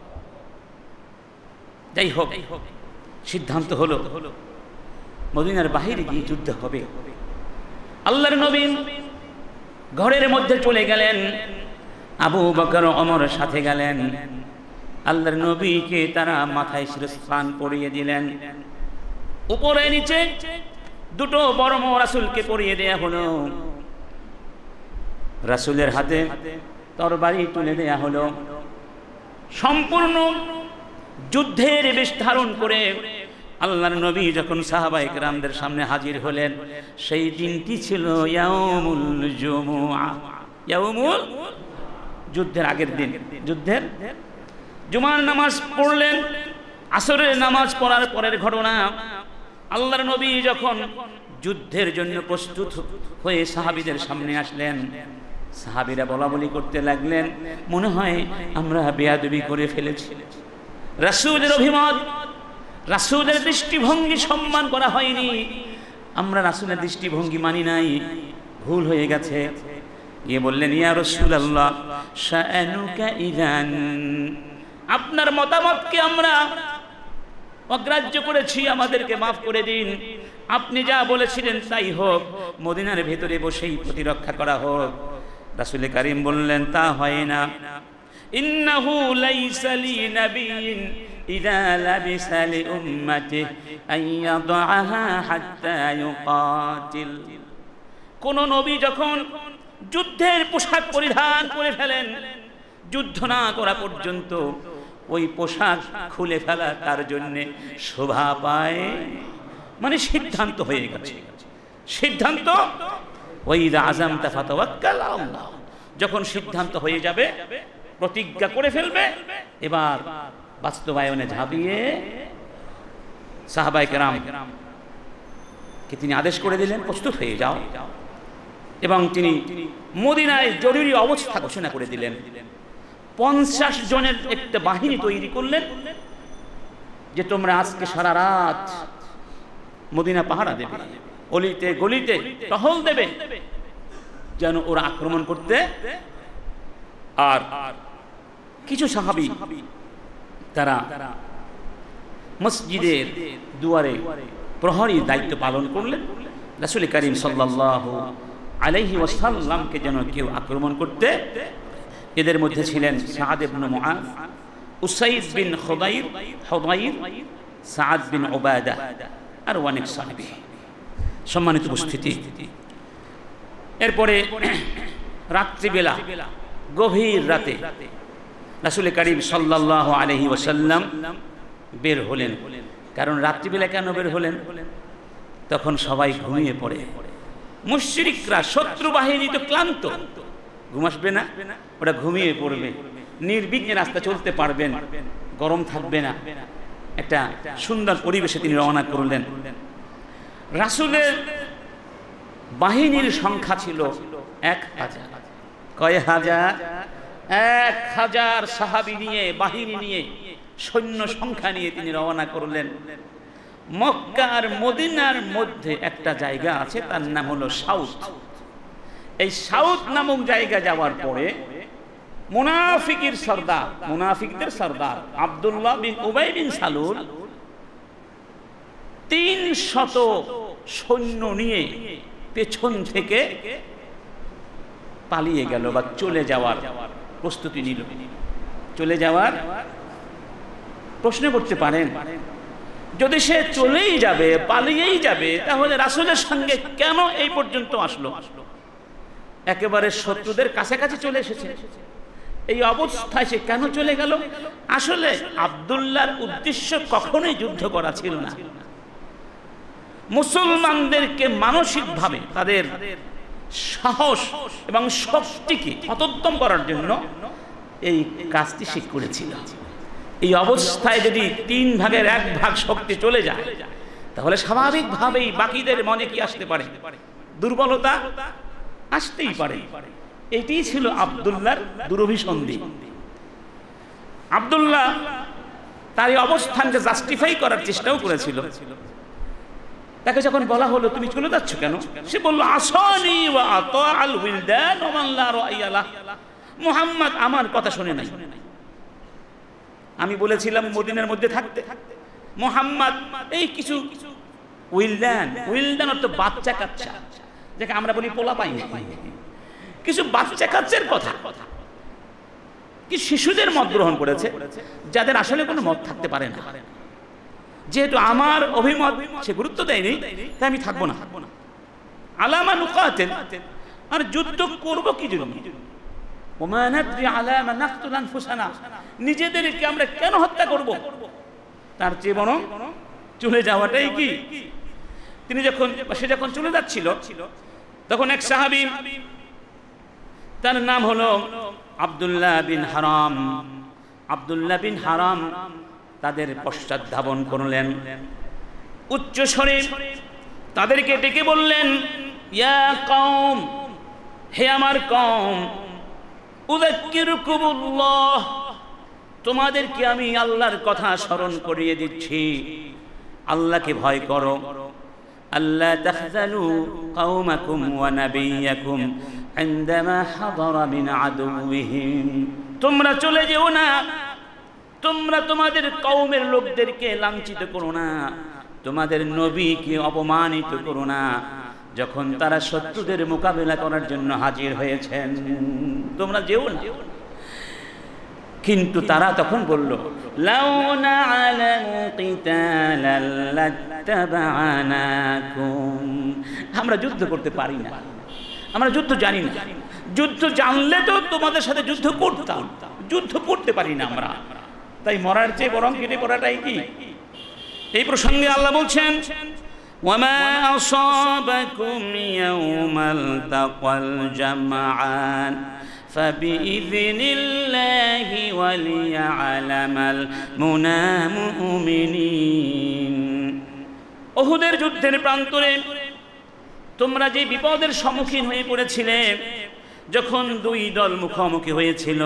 যাই হোক, সিদ্ধান্ত হলো মদিনার বাহিরে গিয়ে যুদ্ধ হবে। আল্লাহর নবী ঘরের মধ্যে চলে গেলেন, আবু বকর ওমরের সাথে গেলেন। আল্লাহর নবীকে তারা মাথায় শিরস্থান পরিয়ে দিলেন, উপরে নিচে দুটো বর্ম রাসূলকে পরিয়ে দেয়া হলো, রাসূলের হাতে তরবারি তুলে দেয়া হলো। সম্পূর্ণ যুদ্ধের বেশ ধারণ করে আল্লাহর নবী যখন সাহাবায়ে কেরামদের সামনে হাজির হলেন, সেই দিনটি ছিল ইয়াউমুল জুমুআ, ইয়াউমুল যুদ্ধের আগের দিন। যুদ্ধের জুমার নামাজ পড়লেন, আসরের নামাজ পড়ার পরের ঘটনা। আল্লাহর নবী যখন যুদ্ধের জন্য প্রস্তুত হয়ে সাহাবীদের সামনে আসলেন, সাহাবীরা বলাবলি করতে লাগলেন, মনে হয় আমরা বেয়াদবি করে ফেলেছি, রাসূলের অভিমত, রাসূলের দৃষ্টিভঙ্গি সম্মান করা হয়নি, আমরা রাসূলের দৃষ্টিভঙ্গি মানি নাই, ভুল হয়ে গেছে। গিয়ে বললেন, ইয়া রাসূলুল্লাহ শাআনুকা ইযান, আপনার মতামতকে আমরা অগ্রাহ্য করেছি, আমাদেরকে মাফ করে দিন, আপনি যা বলেছিলেন তাই হোক, মদিনার ভেতরে বসেই প্রতিরক্ষা করা হোক। রাসূল কারীম বললেন, তা হয় না, ইন্নাহু লাইসা লি নাবিয়্যিন ইযা লাবিসা লি উম্মতিহি আইয়াদআহা হাত্তা ইউকাতিল। কোন নবী যখন যুদ্ধের পোশাক পরিধান করে ফেলেন যুদ্ধ না করা পর্যন্ত ওই পোশাক খুলে ফেলা তার জন্য শোভা পায়, মানে সিদ্ধান্ত হয়ে গেছে। সিদ্ধান্ত ওয়াইদা আযামতা ফাতাওয়াক্কাল আলাল্লাহ, যখন সিদ্ধান্ত হয়ে যাবে, প্রতিজ্ঞা করে ফেলবে, এবার বাস্তবায়নে ঝাঁপিয়ে সাহাবায়ে কেরাম কে তিনি আদেশ করে দিলেন, প্রস্তুত হয়ে যাও। এবং তিনি মদিনায় জরুরি অবস্থা ঘোষণা করে দিলেন। 50 জনের একটা বাহিনী তৈরি করলেন যে তোমরা আজকে সারা রাত মদিনা পাহারা দেবে, অলিতে গলিতে টহল দেবে, যেন ওরা আক্রমণ করতে। আর কিছু সাহাবী তারা মসজিদের দুয়ারে প্রহরীর দায়িত্ব পালন করলেন, রাসূল করিম সাল্লাল্লাহু আলাইহি ওয়াসাল্লামকে যেন কেউ আক্রমণ করতে। এদের মধ্যে ছিলেন সাদ ইবনে মুআয, উসাইদ বিন খুদাইর, সাদ বিন উবাদা আর অনেক সাহাবী। সম্মানিত উপস্থিতি, এরপরে রাত্রিবেলা গভীর রাতে রাসূল করিম সাল্লাল্লাহু আলাইহি ওয়াসাল্লাম বের হলেন। কারণ রাত্রিবেলা কেন বের হলেন? তখন সবাই ঘুমিয়ে পড়ে। মুশরিকরা, শত্রু বাহিনী তো ক্লান্ত, ঘুম আসবে না, ওরা ঘুমিয়ে পড়বে, নির্বিঘ্নে রাস্তা চলতে পারবেন, গরম থাকবে না। একটা সুন্দর পরিবেশে তিনি রওনা করলেন। রাসূলের বাহিনীর সংখ্যা ছিল 1000। কয় হাজার? 1000 সাহাবী নিয়ে, বাহিনী নিয়ে, সৈন্য সংখ্যা নিয়ে তিনি রওনা করলেন। মক্কা আর মদিনার মধ্যে একটা জায়গা আছে, তার নাম হলো সাউথ। এই সাউথ নামক জায়গা যাওয়ার পরে মুনাফিকের সর্দার, মুনাফিকদের সর্দার আব্দুল্লাহ বিন উবাই বিন সালুল 300 সৈন্য নিয়ে পেছন থেকে পালিয়ে গেল বা চলে যাওয়ার প্রস্তুতি নিল। চলে যাওয়ার প্রশ্ন করতে পারেন, যদি সে চলেই যাবে, পালিয়েই যাবে, তাহলে রাসূলের সঙ্গে কেন এই পর্যন্ত আসলো? একেবারে শত্রুদের কাছাকাছি চলে এসেছে, এই অবস্থায় সে কেন চলে গেল? আসলে আব্দুল্লাহর উদ্দেশ্য কখনোই যুদ্ধ করা ছিল না। মুসলমানদেরকে মানসিকভাবে তাদের সাহস এবং শক্তিকে হতোদ্যম করার জন্য এই কাজটি সে করেছিল। এই অবস্থায় যদি 3 ভাগের 1 ভাগ শক্তি চলে যায়, তাহলে স্বাভাবিকভাবেই বাকিদের মনে কি আসতে পারে? দুর্বলতা আসতেই পারে। এটি ছিল আব্দুল্লাহর দুরভিসন্ধি। আব্দুল্লাহ তার এই অবস্থানকে জাস্টিফাই করার চেষ্টাও করেছিল। তাকে যখন বলা হলো তুমি চলে যাচ্ছ কেন, সে বলল আসানি ওয়া আতাআল উইলদান ওয়া মান লা রা'য়া লাহ, মুহাম্মদ আমার কথা শুনে নাই। আমি বলেছিলাম মদিনার মধ্যে থাকতে, মুহাম্মদ এই কিছু উইলদান, উইলদান অর্থ বাচ্চা কাচ্চা, যাকে আমরা বলি পোলা পাই, কিছু বাচ্চা কাচ্চার কথা, কি শিশুদের মত গ্রহণ করেছে, যাদের আসলে কোনো মত থাকতে পারে না। যেহেতু আমার অভিমত সে গুরুত্ব দেয়নি, তাই আমি থাকবো না। আলামা নুকাতিল, আর যুদ্ধ করব কি জন্য? ওমা নাদরি আলামা নাকতুল আনফুসানা, নিজেদেরকে আমরা কেন হত্যা করব? তার চেয়ে বরং চলে যাওয়াটাই কি। সে যখন চলে যাচ্ছিল, তখন এক সাহাবী, তার নাম হলো আব্দুল্লাহ বিন হারাম। আব্দুল্লাহ বিন হারাম তাদের পশ্চাৎ ধাবন করলেন, উচ্চ স্বরে তাদেরকে ডেকে বললেন, ইয়া কওম, হে আমার কওম, উযাক্কিরুকুমুল্লাহ, তোমাদেরকে আমি আল্লাহর কথা স্মরণ করিয়ে দিচ্ছি, আল্লাহকে ভয় করো। আল্লাহ তাখযালু কওমাকুম ওয়া নাবিয়্যাকুম ইনদামা হাদারা মিন আদুওয়িহিম, তোমরা চলে যেও না, তোমরা তোমাদের কওমের লোকদেরকে লাঞ্ছিত করো না, তোমাদের নবীকে অপমানিত করো না, যখন তারা শত্রুদের মোকাবেলা করার জন্য হাজির হয়েছেন, তোমরা যেও না। কিন্তু তারা তখন বলল, লাউ না'লামু কিতালাল লাত্তাবা'নাকুম, আমরা যুদ্ধ করতে পারি না, আমরা যুদ্ধ জানি না, যুদ্ধ জানলে তো তোমাদের সাথে যুদ্ধ করতাম, যুদ্ধ করতে পারি না আমরা, তাই মরার চেয়ে বরং কেটে পড়াটাই কি। এই প্রসঙ্গে আল্লাহ বলছেন ওয়ামা আসাবাকুম ইয়াউমাল তাকাল জামআন ফাবিইযনিল্লাহি ওয়ালিয়ালামাল মুমিনিন। উহুদের যুদ্ধের প্রান্তরে তোমরা যে বিপদের সম্মুখীন হয়ে পড়েছিলে, যখন দুই দল মুখোমুখি হয়েছিল,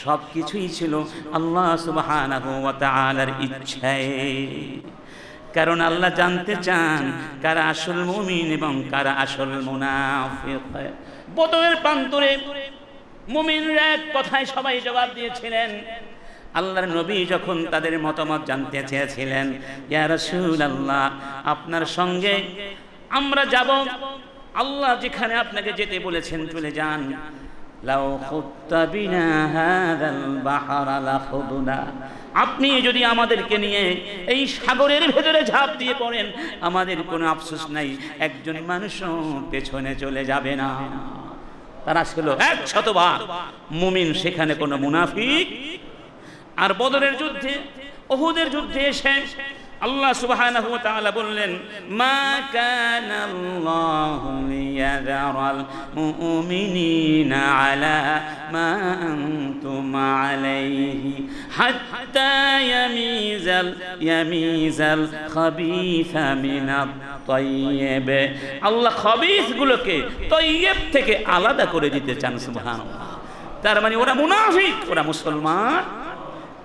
সব কিছুই ছিল আল্লাহ সুবহানাহু ওয়া তাআলার ইচ্ছায়। কারণ আল্লাহ জানতে চান কারা আসল মুমিন এবং কারা আসল মুনাফিক। বদরের প্রান্তরে মুমিনরা এক কথায় সবাই জবাব দিয়েছিলেন। আল্লাহর নবী যখন তাদের মতামত জানতে চেয়েছিলেন, ইয়া রাসূলুল্লাহ, আপনার সঙ্গে আমরা যাব, আল্লাহ যেখানে আপনাকে যেতে বলেছেন চলে যান। লাউ খুত্তা বিনা হাযাল বাহরা লাখুদনা, আপনি যদি আমাদেরকে নিয়ে এই সাগরের ভেতরে ঝাঁপ দিয়ে পড়েন, আমাদের কোনো আফসোস নাই, একজন মানুষও পেছনে চলে যাবে না। তারা ছিল 100 বার মুমিন, সেখানে কোনো মুনাফিক। আর বদরের যুদ্ধে, উহুদের যুদ্ধে এসে আল্লাহ সুবহানাহু ওয়া তাআলা বললেন, মা কানাল্লাহু লিয়াযারাল মুমিনিনা আলা মা আনতুম আলাইহি হাত্তা ইয়ামিজাল খাবিসা মিনাত তাইয়্যিব। আল্লাহ খাবিস গুলোকে তাইয়্যিব থেকে আলাদা করে দিতে চান, সুবহানাল্লাহ। তার মানে ওরা মুনাফিক, ওরা মুসলমান।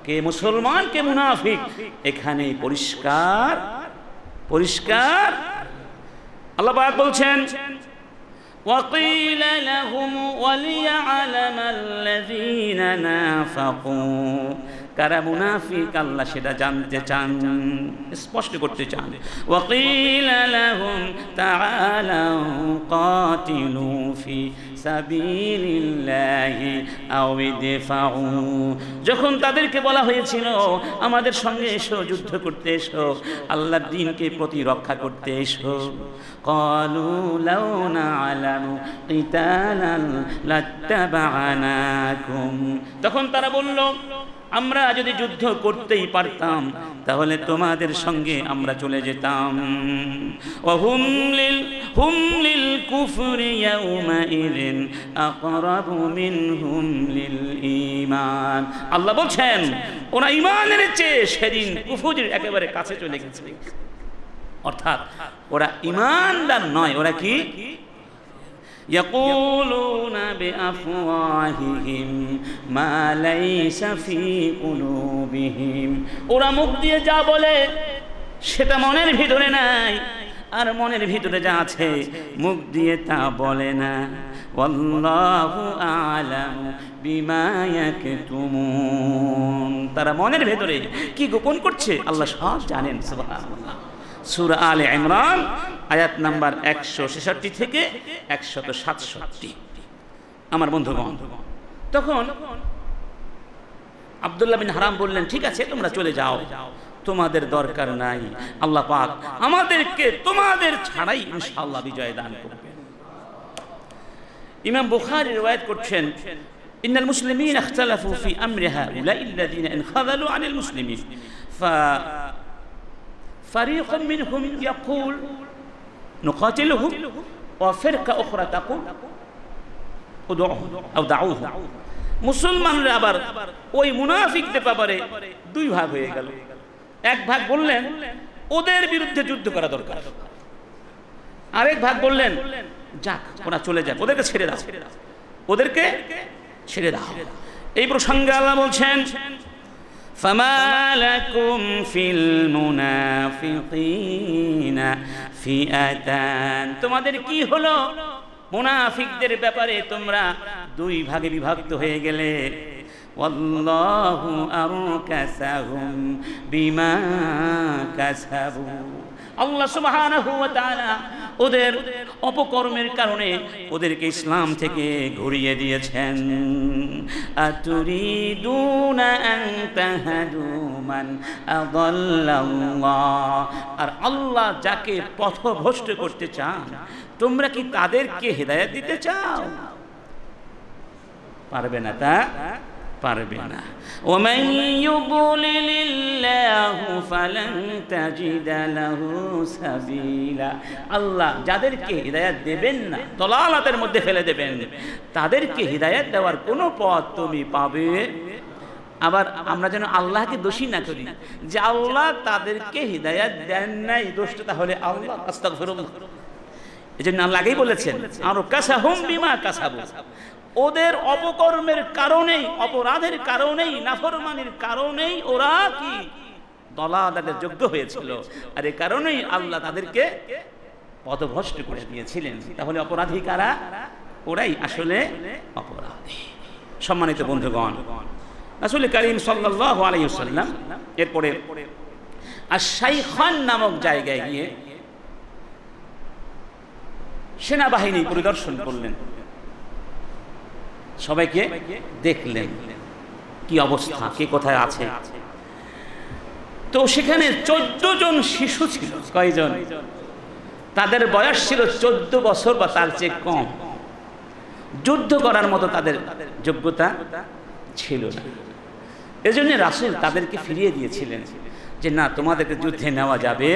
কে মুসলমান কে মুনাফিক এখানে পরিষ্কার পরিষ্কার। আল্লাহ পাক বলছেন, ওয়াকিলা লাহুম ওয়ালিয়ালামাল্লাযীনা নাফাকু, কারা মুনাফিক আল্লাহ সেটা জানতে চান, স্পষ্ট করতে চান। ওয়াকিলা লাহুম তাআলাউ কাতিলু ফি সাবিলিল্লাহি আও ইদফাউ, যখন তাদেরকে বলা হয়েছিল আমাদের সঙ্গে এসো, যুদ্ধ করতে এসো, আল্লাহর দ্বীনকে প্রতিরক্ষা করতে এসো, ক্বালু লাউ না'লামু কিতালান লাত্তাবা'নাকুম, তখন তারা বলল আমরা যদি যুদ্ধ করতেই পারতাম তাহলে তোমাদের সঙ্গে আমরা চলে যেতাম। ওয়াহুম লিল কুফরি ইয়াউমাইযিন আকরাবু মিনহুম লিল ঈমান, আল্লাহ বলছেন ওরা ঈমানের চেয়ে সেদিন কুফরের একেবারে কাছে চলে গেছে। অর্থাৎ ওরা ঈমানদার নয়, ওরা কি? يقولون بأفواههم ما ليس في قلوبهم, ওরা মুখ দিয়ে যা বলে সেটা মনের ভিতরে নাই, আর মনের ভিতরে যা আছে মুখ দিয়ে তা বলে না। ওয়াল্লাহু আ'লামু বিমা ইয়াকতুমুন, তারা মনের ভিতরে কি গোপন করছে আল্লাহ সব জানেন, সুবহানাল্লাহ। সূরা আলে ইমরান আয়াত নাম্বার 166 থেকে 167। আমার বন্ধুগণ, তখন আব্দুল্লাহ বিন হারাম বললেন, ঠিক আছে তোমরা চলে যাও, তোমাদের দরকার নাই, আল্লাহ পাক আমাদেরকে তোমাদের ছাড়াই ইনশাআল্লাহ বিজয় দান করবেন। ইমাম বুখারী riwayat করছেন, ইন্নাল মুসলিমিনা ইখতালাফু ফি আমরি হাউলাইল্লাযীনা ইনখাযালু আনিল মুসলিমিন فريق منهم يقول نقاتلهم وفرقة أخرى تقول ادعوهم أو دعوهم। মুসলমানরা আবার ওই মুনাফিকদের ব্যাপারে দুই ভাগ হয়ে গেল। এক ভাগ বললেন ওদের বিরুদ্ধে যুদ্ধ করা দরকার, আরেক ভাগ বললেন যাক ওরা চলে যাক, ওদেরকে ছেড়ে দাও, ওদেরকে ছেড়ে দাও। এই প্রসঙ্গে আল্লাহ বলছেন, فما لكم في المنافقين فئتان, তোমাদের কি হলো মুনাফিকদের ব্যাপারে তোমরা দুই ভাগে বিভক্ত হয়ে গেলে। ওয়াল্লাহু আরকাসাহুম বিমা কাসাবু, আল্লাহ সুবহানাহু ওয়া তাআলা ওদের অপকর্মের কারণে ওদেরকে ইসলাম থেকে ঘুরিয়ে দিয়েছেন। আতুরিদুনা আন তাহাদু মান আদাল্লাল্লাহ, আর আল্লাহ যাকে পথভ্রষ্ট করতে চান তোমরা কি তাদেরকে হেদায়েত দিতে চাও? পারবে না, তা পারবে না। ওমান ইউদ্লিলিল্লাহু ফালান তাজিদা লাহু সাবিলা, আল্লাহ যাদেরকে হিদায়াত দেবেন না, দলালাতের মধ্যে ফেলে দেবেন, তাদেরকে হিদায়াত দেওয়ার কোনো পথ তুমি পাবে। আবার আমরা যেন আল্লাহকে দোষী না করি যে আল্লাহ তাদেরকে হিদায়াত দেন নাই, দোষটা তাহলে আল্লাহ। আস্তাগফিরুল্লাহ। এজন্য আল্লাহ আগেই বলেছেন আর কাসাহুম বিমা কাসাবু, ওদের অপকর্মের কারণেই, অপরাধের কারণেই, নাফরমানির কারণেই ওরা কি দলালাতের যোগ্য হয়েছিল, আর এই কারণেই আল্লাহ তাদেরকে পথভ্রষ্ট করে দিয়েছিলেন। তাহলে অপরাধী কারা? ওরাই আসলে অপরাধী। সম্মানিত বন্ধুগণ, রাসূল করিম সাল্লাল্লাহু আলাইহি ওয়াসাল্লাম এরপরে আশ-শাইখান নামক জায়গায় গিয়ে সেনাবাহিনী পরিদর্শন করলেন, সবাইকে দেখলেন কি অবস্থা, কে কোথায় আছে। তো সেখানে 14 জন শিশু ছিল। কয়জন? তাদের বয়স ছিল 14 বছর বা তার চেয়ে কম। যুদ্ধ করার মতো তাদের যোগ্যতা ছিল না। এজন্য রাসূল তাদেরকে ফিরিয়ে দিয়েছিলেন যে না, তোমাদেরকে যুদ্ধে নেওয়া যাবে।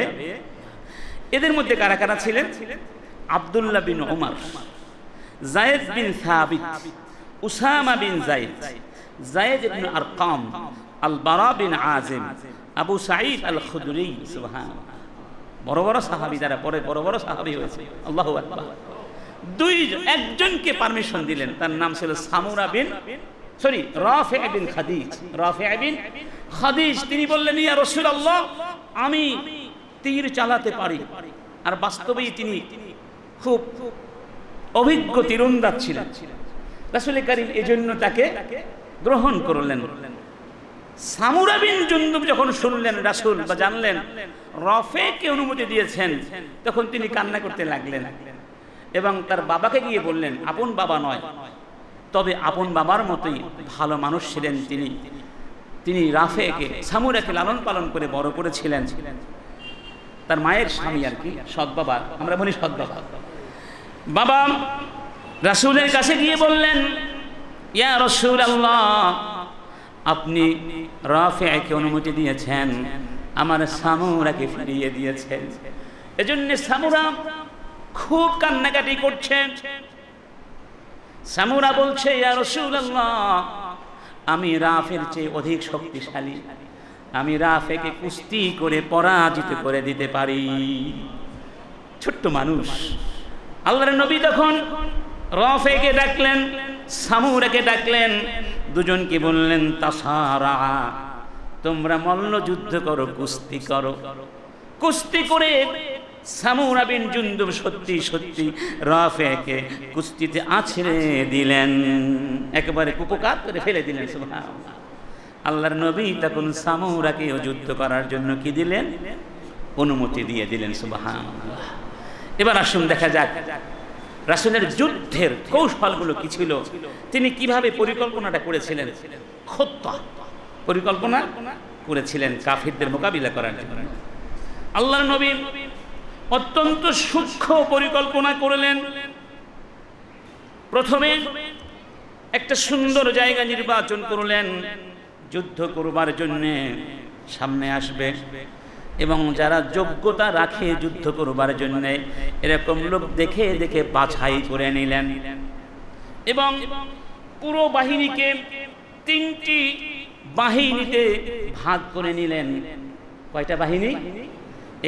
এদের মধ্যে কারা কারা ছিলেন? আব্দুল্লাহ বিন উমর, যায়েদ বিন সাবিত, উসামা বিন যায়েদ, যায়েদ ইবনে আরকাম, আল বারা বিন আযিম, আবু সাঈদ আল খুদরি। সুবহানাল্লাহ, বড় বড় সাহাবী, যারা পরে বড় বড় সাহাবী হয়েছে। আল্লাহু আকবার। একজনকে পারমিশন দিলেন, তার নাম ছিল সামুরা বিন রাফি' বিন খাদিজ। রাফি' বিন খাদিজ তিনি বললেন, ইয়া রাসূলুল্লাহ, আমি তীর চালাতে পারি। আর বাস্তবেই তিনি খুব অভিজ্ঞ তীরন্দাজ ছিলেন। রাসূল করিম এজন্য তাকে গ্রহণ করলেন। সামুরা বিন জুনদুব যখন শুনলেন রাসূল বা জানলেন রাফি'কে অনুমতি দিয়েছেন, তখন তিনি কান্না করতে লাগলেন এবং তার বাবাকে গিয়ে বললেন, আপন বাবা নয়, তবে আপন বাবার মতোই ভালো মানুষ ছিলেন তিনি। তিনি রাফি'কে, সামুরাকে লালন পালন করে বড় করেছিলেন। তার মায়ের স্বামী আর কি, সৎ বাবা, আমরা বলি সৎ বাবা। বাবা রাসূলের কাছে গিয়ে বললেন, ইয়া রাসূলুল্লাহ, আপনি রাফি'কে অনুমতি দিয়েছেন, আমার সামুরাকে ফিরিয়ে দিয়েছেন। এজন্য সামুরা খুব কান্নাকাটি করছেন। সামুরা বলছে, ইয়া রাসূলুল্লাহ, আমি রাফি'র চেয়ে অধিক শক্তিশালী, আমি রাফি'কে কুস্তি করে পরাজিত করে দিতে পারি। ছোট্ট মানুষ। আল্লাহর নবী তখন রাফি'কে ডাকলেন, সামুরাকে ডাকলেন, দুজনকে বললেন, তাসারা, তোমরা মল্ল যুদ্ধ করো, কুস্তি করো। কুস্তি করে সামুরা বিন জুনদুব সত্যি সত্যি রাফি'কে কুস্তিতে আছড়ে দিলেন, একেবারে কুপকাত করে ফেলে দিলেন। সুবহানাল্লাহ। আল্লাহর নবী তখন সামুরাকে যুদ্ধ করার জন্য কি দিলেন? অনুমতি দিয়ে দিলেন। সুবহানাল্লাহ। এবার আসুন দেখা যাক রাসূলের যুদ্ধের কৌশলগুলো কি ছিল, তিনি কিভাবে পরিকল্পনাটা করেছিলেন। খুত্তা পরিকল্পনা করেছিলেন কাফিরদের মোকাবিলা করার জন্য। আল্লাহর নবী অত্যন্ত সূক্ষ্ম পরিকল্পনা করলেন। প্রথমে একটা সুন্দর জায়গা নির্বাচন করলেন, যুদ্ধ করবার জন্য সামনে আসবে এবং যারা যোগ্যতা রাখে যুদ্ধ করবার জন্য এরকম লোক দেখে দেখে বাছাই করে নিলেন এবং পুরো বাহিনীকে 3টি বাহিনীতে ভাগ করে নিলেন। কয়টা বাহিনী?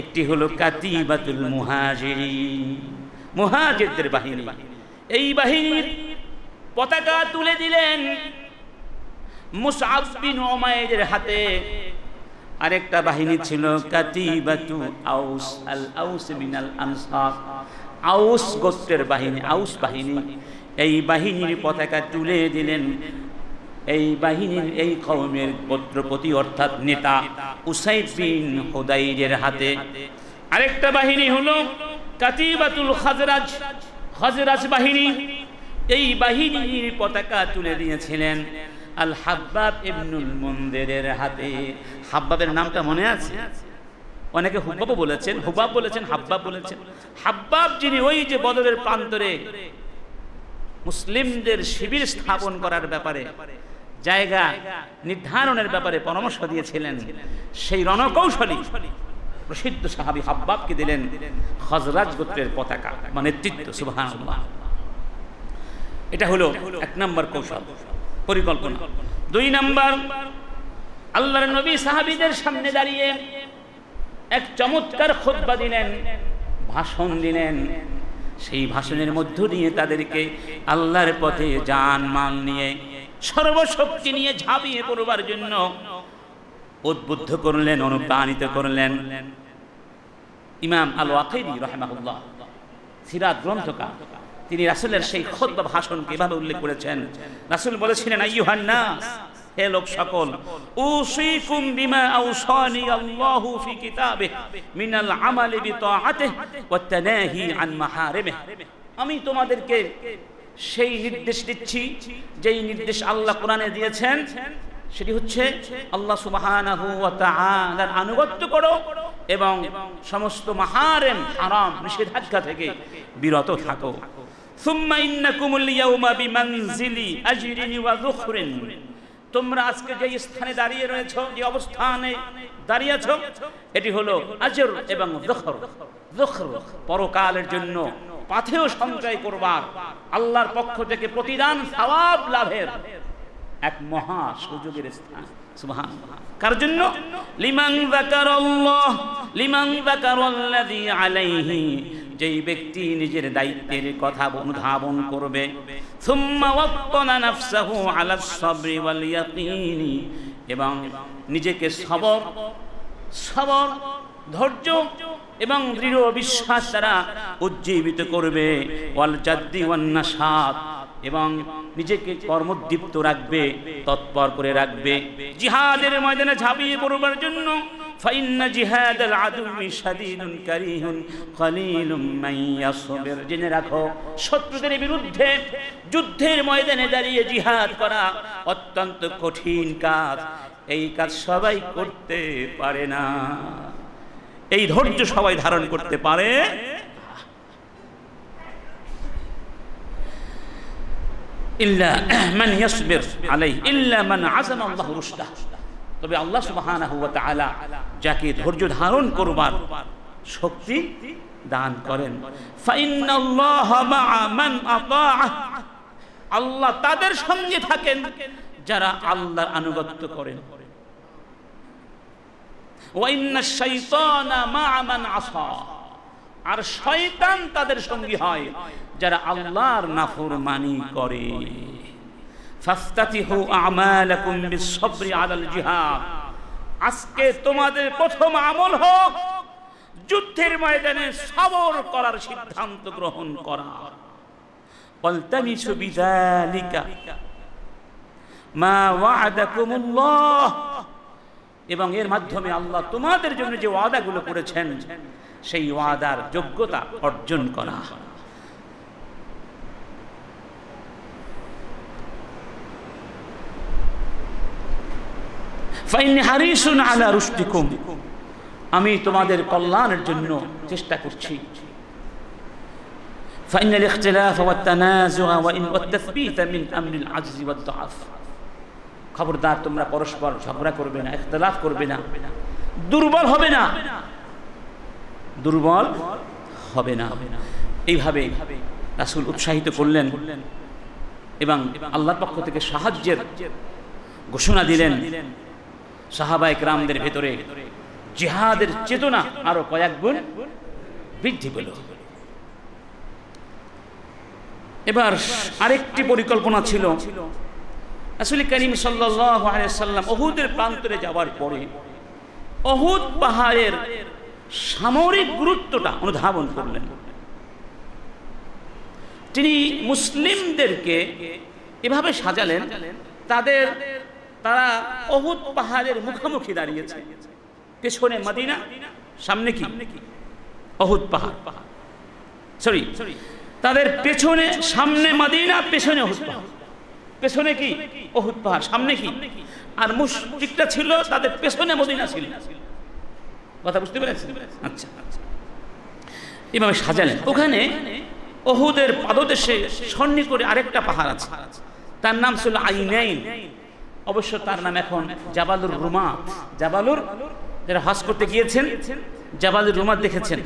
একটি হলো কাতিবাতুল মুহাজিরিন, মুহাজিরদের বাহিনী। এই বাহিনীর পতাকা তুলে দিলেন মুসআব বিন উমাইরের হাতে। আরেকটা বাহিনী ছিল কাতিবাতু আউস, আল আউস মিনাল আনসার, আউস গোত্রের বাহিনী, আউস বাহিনী। এই বাহিনীর পতাকা তুলে দিলেন এই বাহিনীর, এই কওমের গোত্রপতি অর্থাৎ নেতা উসাইদ বিন হুদাইরের হাতে। আরেকটা বাহিনী হলো কাতিবাতুল খাজরাজ, খাজরাজ বাহিনী। এই বাহিনীর পতাকা তুলে দিয়েছিলেন আল হাব্বাব ইবনুল মুনযিরের হাতে। হাব্বাবের নামটা মনে আছে? অনেকে হুব্বাব বলেছেন, হুবাব বলেছেন, হাব্বাব বলেছেন। হাব্বাব যিনি ওই যে বদরের প্রান্তরে মুসলিমদের শিবির স্থাপন করার ব্যাপারে জায়গা নির্ধারণের ব্যাপারে পরামর্শ দিয়েছিলেন, সেই রণকৌশলী প্রসিদ্ধ সাহাবী হাব্বাবকে দিলেন খজরাজ গোত্রের পতাকা বা নেতৃত্ব। সুবহানাল্লাহ। এটা হলো 1 নম্বর কৌশল, পরিকল্পনা। 2 নম্বর, আল্লাহর নবী সাহাবীদের সামনে দাঁড়িয়ে এক চমৎকার খুতবা দিলেন, ভাষণ দিলেন। সেই ভাষণের মধ্য দিয়ে তাদেরকে আল্লাহর পথে জান মাল নিয়ে সর্বশক্তি নিয়ে ঝাঁপিয়ে পড়বার জন্য উদ্বুদ্ধ করলেন, অনুপ্রাণিত করলেন। ইমাম আল ওয়াকিদি রাহিমাহুল্লাহ, সিরাত গ্রন্থকার, তিনি রাসূলের সেই খুতবা ভাষণকে এভাবে উল্লেখ করেছেন। রাসূল বলেছিলেন, আইয়ুহান নাস, হে লোক সকল, উসীকুম বিমা আওসানি আল্লাহু ফি কিতাবিহি মিনাল আমালি বিতাআতিহি ওয়াত তানাহি আন মাহারিমিহি। আমি তোমাদেরকে সেই নির্দেশ দিচ্ছি যেই নির্দেশ আল্লাহ কোরআনে দিয়েছেন, সেটি হচ্ছে আল্লাহ সুবহানাহু ওয়া তাআলার আনুগত্য করো এবং সমস্ত মাহারিম হারাম নিষেধাজ্ঞা থেকে বিরত থাকো। সুম্মা ইন্নাকুমুল ইয়াউমা বিমানজিলি আজরিন ওয়া যুখরিন, তোমরা আজকে যে স্থানে দাঁড়িয়ে রয়েছো, যে অবস্থানে দাঁড়িয়ে আছো, এটি হলো আজর এবং যুখর। যুখর পরকালের জন্য পাথেয় সঞ্চয় করবার, আল্লাহর পক্ষ থেকে প্রতিদান সওয়াব লাভের এক মহা সুযোগের স্থান। সুবহানাল্লাহ। কার জন্য? লিমান যাকারাল্লাহ, লিমান যাকারাল্লাযী আলাইহি, যেই ব্যক্তি নিজের দায়িত্বের কথা অনুধাবন করবে। সুম্মা ওয়াত্তানা নাফসাহু আলাস সাবরি ওয়াল ইয়াকিনি, এবং নিজেকে সবর, ধৈর্য এবং দৃঢ় বিশ্বাস দ্বারা উজ্জীবিত করবে। ওয়াল জাদ্দি ওয়ান নাশাত, এবং নিজেকে কর্মদীপ্ত রাখবে, তৎপর করে রাখবে জিহাদের ময়দানে ঝাঁপিয়ে পড়বার জন্য। ফাইন্না জিহাদাল আদুই শাদীদুন কারীহুন কলিলুম মান ইয়াসবির, জেনে রাখো শত্রুদের বিরুদ্ধে যুদ্ধের ময়দানে দাঁড়িয়ে জিহাদ করা অত্যন্ত কঠিন কাজ। এই কাজ সবাই করতে পারে না, এই ধৈর্য সবাই ধারণ করতে পারে। ইল্লা মান ইয়াসবির আলাইহি ইল্লা মান আযামা আল্লাহু রুশদাহ, তবে আল্লাহ সুবহানাহু ওয়া তাআলা যাকে ধৈর্য ধারণ করবার শক্তি দান করেন। ফাইন্নাল্লাহা মা'a মান আতাআহ, আল্লাহ তাদের সঙ্গে থাকেন যারা আল্লাহর আনুগত্য করেন। ওয়া ইন্নাশ শাইতানা মা'a মান আসা, আর শয়তান তাদের সঙ্গী হয় যারা আল্লাহর নাফরমানি করে। ফাফতাতিহু আমালাকুম বিসসবরি আলাল জিহাদ, আজকে তোমাদের প্রথম আমল হোক যুদ্ধের ময়দানে সবর করার সিদ্ধান্ত গ্রহণ করা। ওয়ালতামিসু বিযালিকা মা ওয়া'আদাকুমুল্লাহ, এবং এর মাধ্যমে আল্লাহ তোমাদের জন্য যে ওয়াদাগুলো করেছেন সেই ওয়াদার যোগ্যতা অর্জন করা। ফাইন্নী হারিসুন আলা রুশদিকুম, আমি তোমাদের কল্যাণের জন্য চেষ্টা করছি। ফাইনাল ইখতিলাফ ওয়া তানাজুআ ওয়া তাসবীত মিন আমরিল আজজি ওয়াদ দুআফ, খবরদার তোমরা পরস্পর ঝগড়া করবে না, ইখতিলাফ করবে না, দুর্বল হবে না, দুর্বল হবে না। এইভাবে রাসূল উৎসাহিত করলেন এবং আল্লাহর পক্ষ থেকে সাহায্যের ঘোষণা দিলেন। সাহাবায়ে কেরামদের ভেতরে জিহাদের চেতনা আরো কয়েক গুণ বৃদ্ধি পেল। এবার আরেকটি পরিকল্পনা ছিল। রাসূল করিম সাল্লাল্লাহু আলাইহি ওয়াসাল্লাম উহুদের প্রান্তরে যাওয়ার পরে উহুদ পাহাড়ের সামরিক গুরুত্বটা অনুধাবন করলেন। তিনি মুসলিমদেরকে এভাবে সাজালেন, তারা উহুদ পাহাড়ের মুখোমুখি দাঁড়িয়েছে, পেছনে মদিনা, সামনে কি উহুদ পাহাড়, সরি তাদের পেছনে, সামনে মদিনা, পেছনে উহুদ পাহাড়, পেছনে কি উহুদ পাহাড়, সামনে কি, আর মুশরিকরা ছিল তাদের পেছনে মদিনা ছিল। কথা বুঝতে পেরেছেন? আচ্ছা, এভাবে সাজালেন। ওখানে উহুদের পাদদেশে সন্নিকটে আরেকটা পাহাড় আছে, তার নাম ছিল আইনাইন। অবশ্য তার নাম এখন জাবালুর রুমাত। জাবালুর, যারা হজ করতে গিয়েছেন জাবালুর রুমাত দেখেছেন,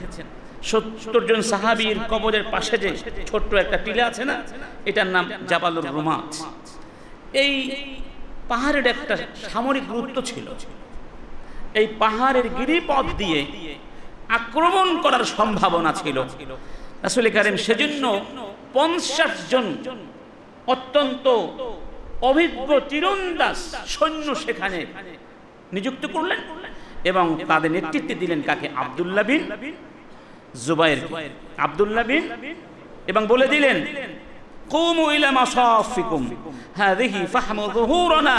70 জন সাহাবীর কবরের পাশে যে ছোট্ট একটা টিলা আছে না, এটার নাম জাবালুর রুমাত। এই পাহাড়ের একটা সামরিক গুরুত্ব ছিল। এই পাহাড়ের গিরিপথ দিয়ে আক্রমণ করার সম্ভাবনা ছিল। রাসূল কারীম সেজন্য 50 জন অত্যন্ত অভিজ্ঞ তীরন্দাজ সৈন্য সেখানে নিযুক্ত করলেন এবং তাদের নেতৃত্বে দিলেন কাকে? আব্দুল্লাহ বিন জুবাইর। আব্দুল্লাহ বিন, এবং বলে দিলেন কুমু ইলা মাসাফিকুম হাযিহি ফাহমু যুহুরানা,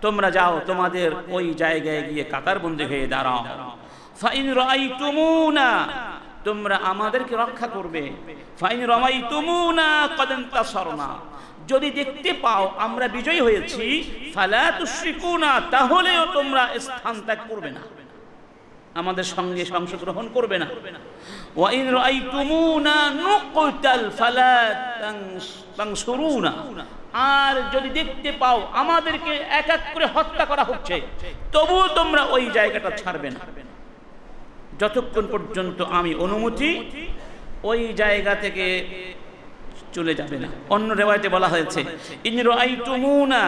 তোমরা যাও তোমাদের ওই জায়গায় গিয়ে কাতারবন্দী হয়ে দাঁড়াও। ফাইন রাআইতুমুনা, তোমরা আমাদেরকে রক্ষা করবে। ফাইন রাআইতুমুনা ক্বাদ ইনতাসারনা, যদি দেখতে পাও আমরা বিজয়ী হয়েছি, ফালা তুশরিকুনা, তাহলেও তোমরা স্থান ত্যাগ করবে না, আমাদের সঙ্গে অংশগ্রহণ করবে না। ওয়া ইন রাআইতুমুনা নুকতাল ফালা তানসুরুনা, আর যদি দেখতে পাও আমাদেরকে এক এক করে হত্যা করা হচ্ছে, তবুও তোমরা ওই জায়গাটা ছাড়বে না যতক্ষণ পর্যন্ত আমি অনুমতি ওই জায়গা থেকে চলে যাবে না। অন্য রিওয়ায়াতে বলা হয়েছে ইন রাআইতুমুনা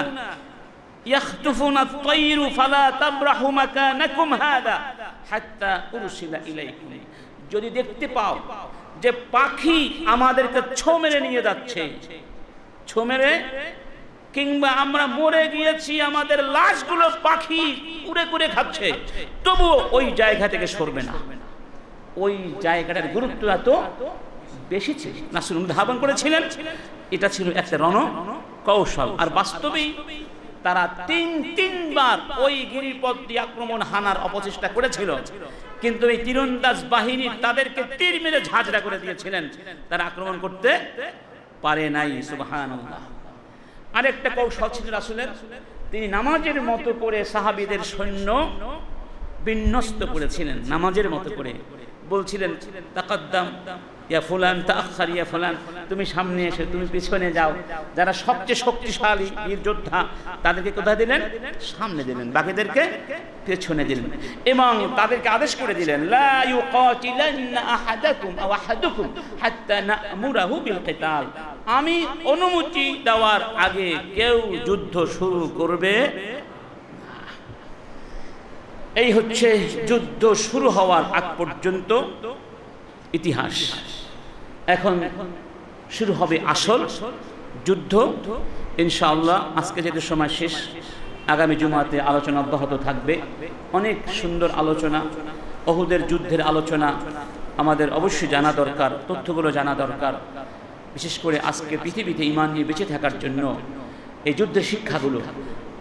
ইয়াখতুফুনা আত-তায়রু ফালা তাবরাহু মাকানাকুম হাদা হাত্তা উরসিলা ইলাইকুম, যদি দেখতে পাও যে পাখি আমাদেরকে ছো মেরে নিয়ে যাচ্ছে, ছো মেরে, কিংবা আমরা মরে গিয়েছি আমাদের লাশগুলো পাখি উড়ে করে খাচ্ছে, তবুও ওই জায়গা থেকে সরবে না। ওই জায়গাটার গুরুত্ব এত বেশি ছিল, রাসূল অনুধাবন করেছিলেন। এটা ছিল একটা রণ কৌশল। আর বাস্তবেই তারা তিনবার ওই গিরিপথ দিয়ে আক্রমণ হানার অপচেষ্টা করেছিল, কিন্তু এই তীরন্দাজ বাহিনী তাদেরকে তীর মেরে ঝাঁঝরা করে দিয়েছিলেন, তারা আক্রমণ করতে পারে নাই। সুবহানাল্লাহ। আরেকটা কৌশল ছিল রাসূলের, তিনি নামাজের মতো করে সাহাবীদের সৈন্য বিন্যস্ত করেছিলেন। নামাজের মতো করে বলছিলেন তাকাদ্দাম ইয়া ফুলান তাআখার ইয়া ফুলান, তুমি সামনে এসে তুমি পিছনে যাও। যারা সবচেয়ে শক্তিশালী বীর যোদ্ধা তাদেরকে কোথায় দিলেন? সামনে দিলেন, বাকিদেরকে পেছনে দিলেন। এবং তাদেরকে আদেশ করে দিলেন লা ইউকাতিলান্না আহাদাকুম আও আহাদুকুম হাত্তা না'মুরাহু বিল কিতাল, আমি অনুমতি দেওয়ার আগে কেউ যুদ্ধ শুরু করবে না। এই হচ্ছে যুদ্ধ শুরু হওয়ার আগ পর্যন্ত ইতিহাস। এখন শুরু হবে আসল যুদ্ধ ইনশাআল্লাহ। আজকে যেহেতু সময় শেষ, আগামী জুমাতে আলোচনা অব্যাহত থাকবে। অনেক সুন্দর আলোচনা, উহুদের যুদ্ধের আলোচনা আমাদের অবশ্যই জানা দরকার, তথ্যগুলো জানা দরকার। বিশেষ করে আজকে পৃথিবীতে ঈমান নিয়ে বেঁচে থাকার জন্য এই যুদ্ধের শিক্ষাগুলো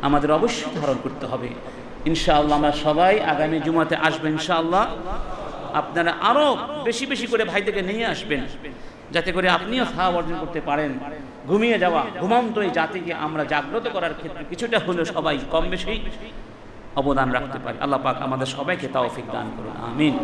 আমাদের অবশ্যই ধারণ করতে হবে। ইনশাআল্লাহ আমরা সবাই আগামী জুমাতে আসবেন ইনশাআল্লাহ। আপনারা আরো বেশি বেশি করে ভাইদেরকে নিয়ে আসবেন, যাতে করে আপনিও সওয়াব অর্জন করতে পারেন। ঘুমিয়ে যাওয়া ঘুমন্ত এই জাতিকে আমরা জাগ্রত করার ক্ষেত্রে কিছুটা হলেও সবাই কম বেশি অবদান রাখতে পারি। আল্লাহ পাক আমাদের সবাইকে তৌফিক দান করুন, আমিন।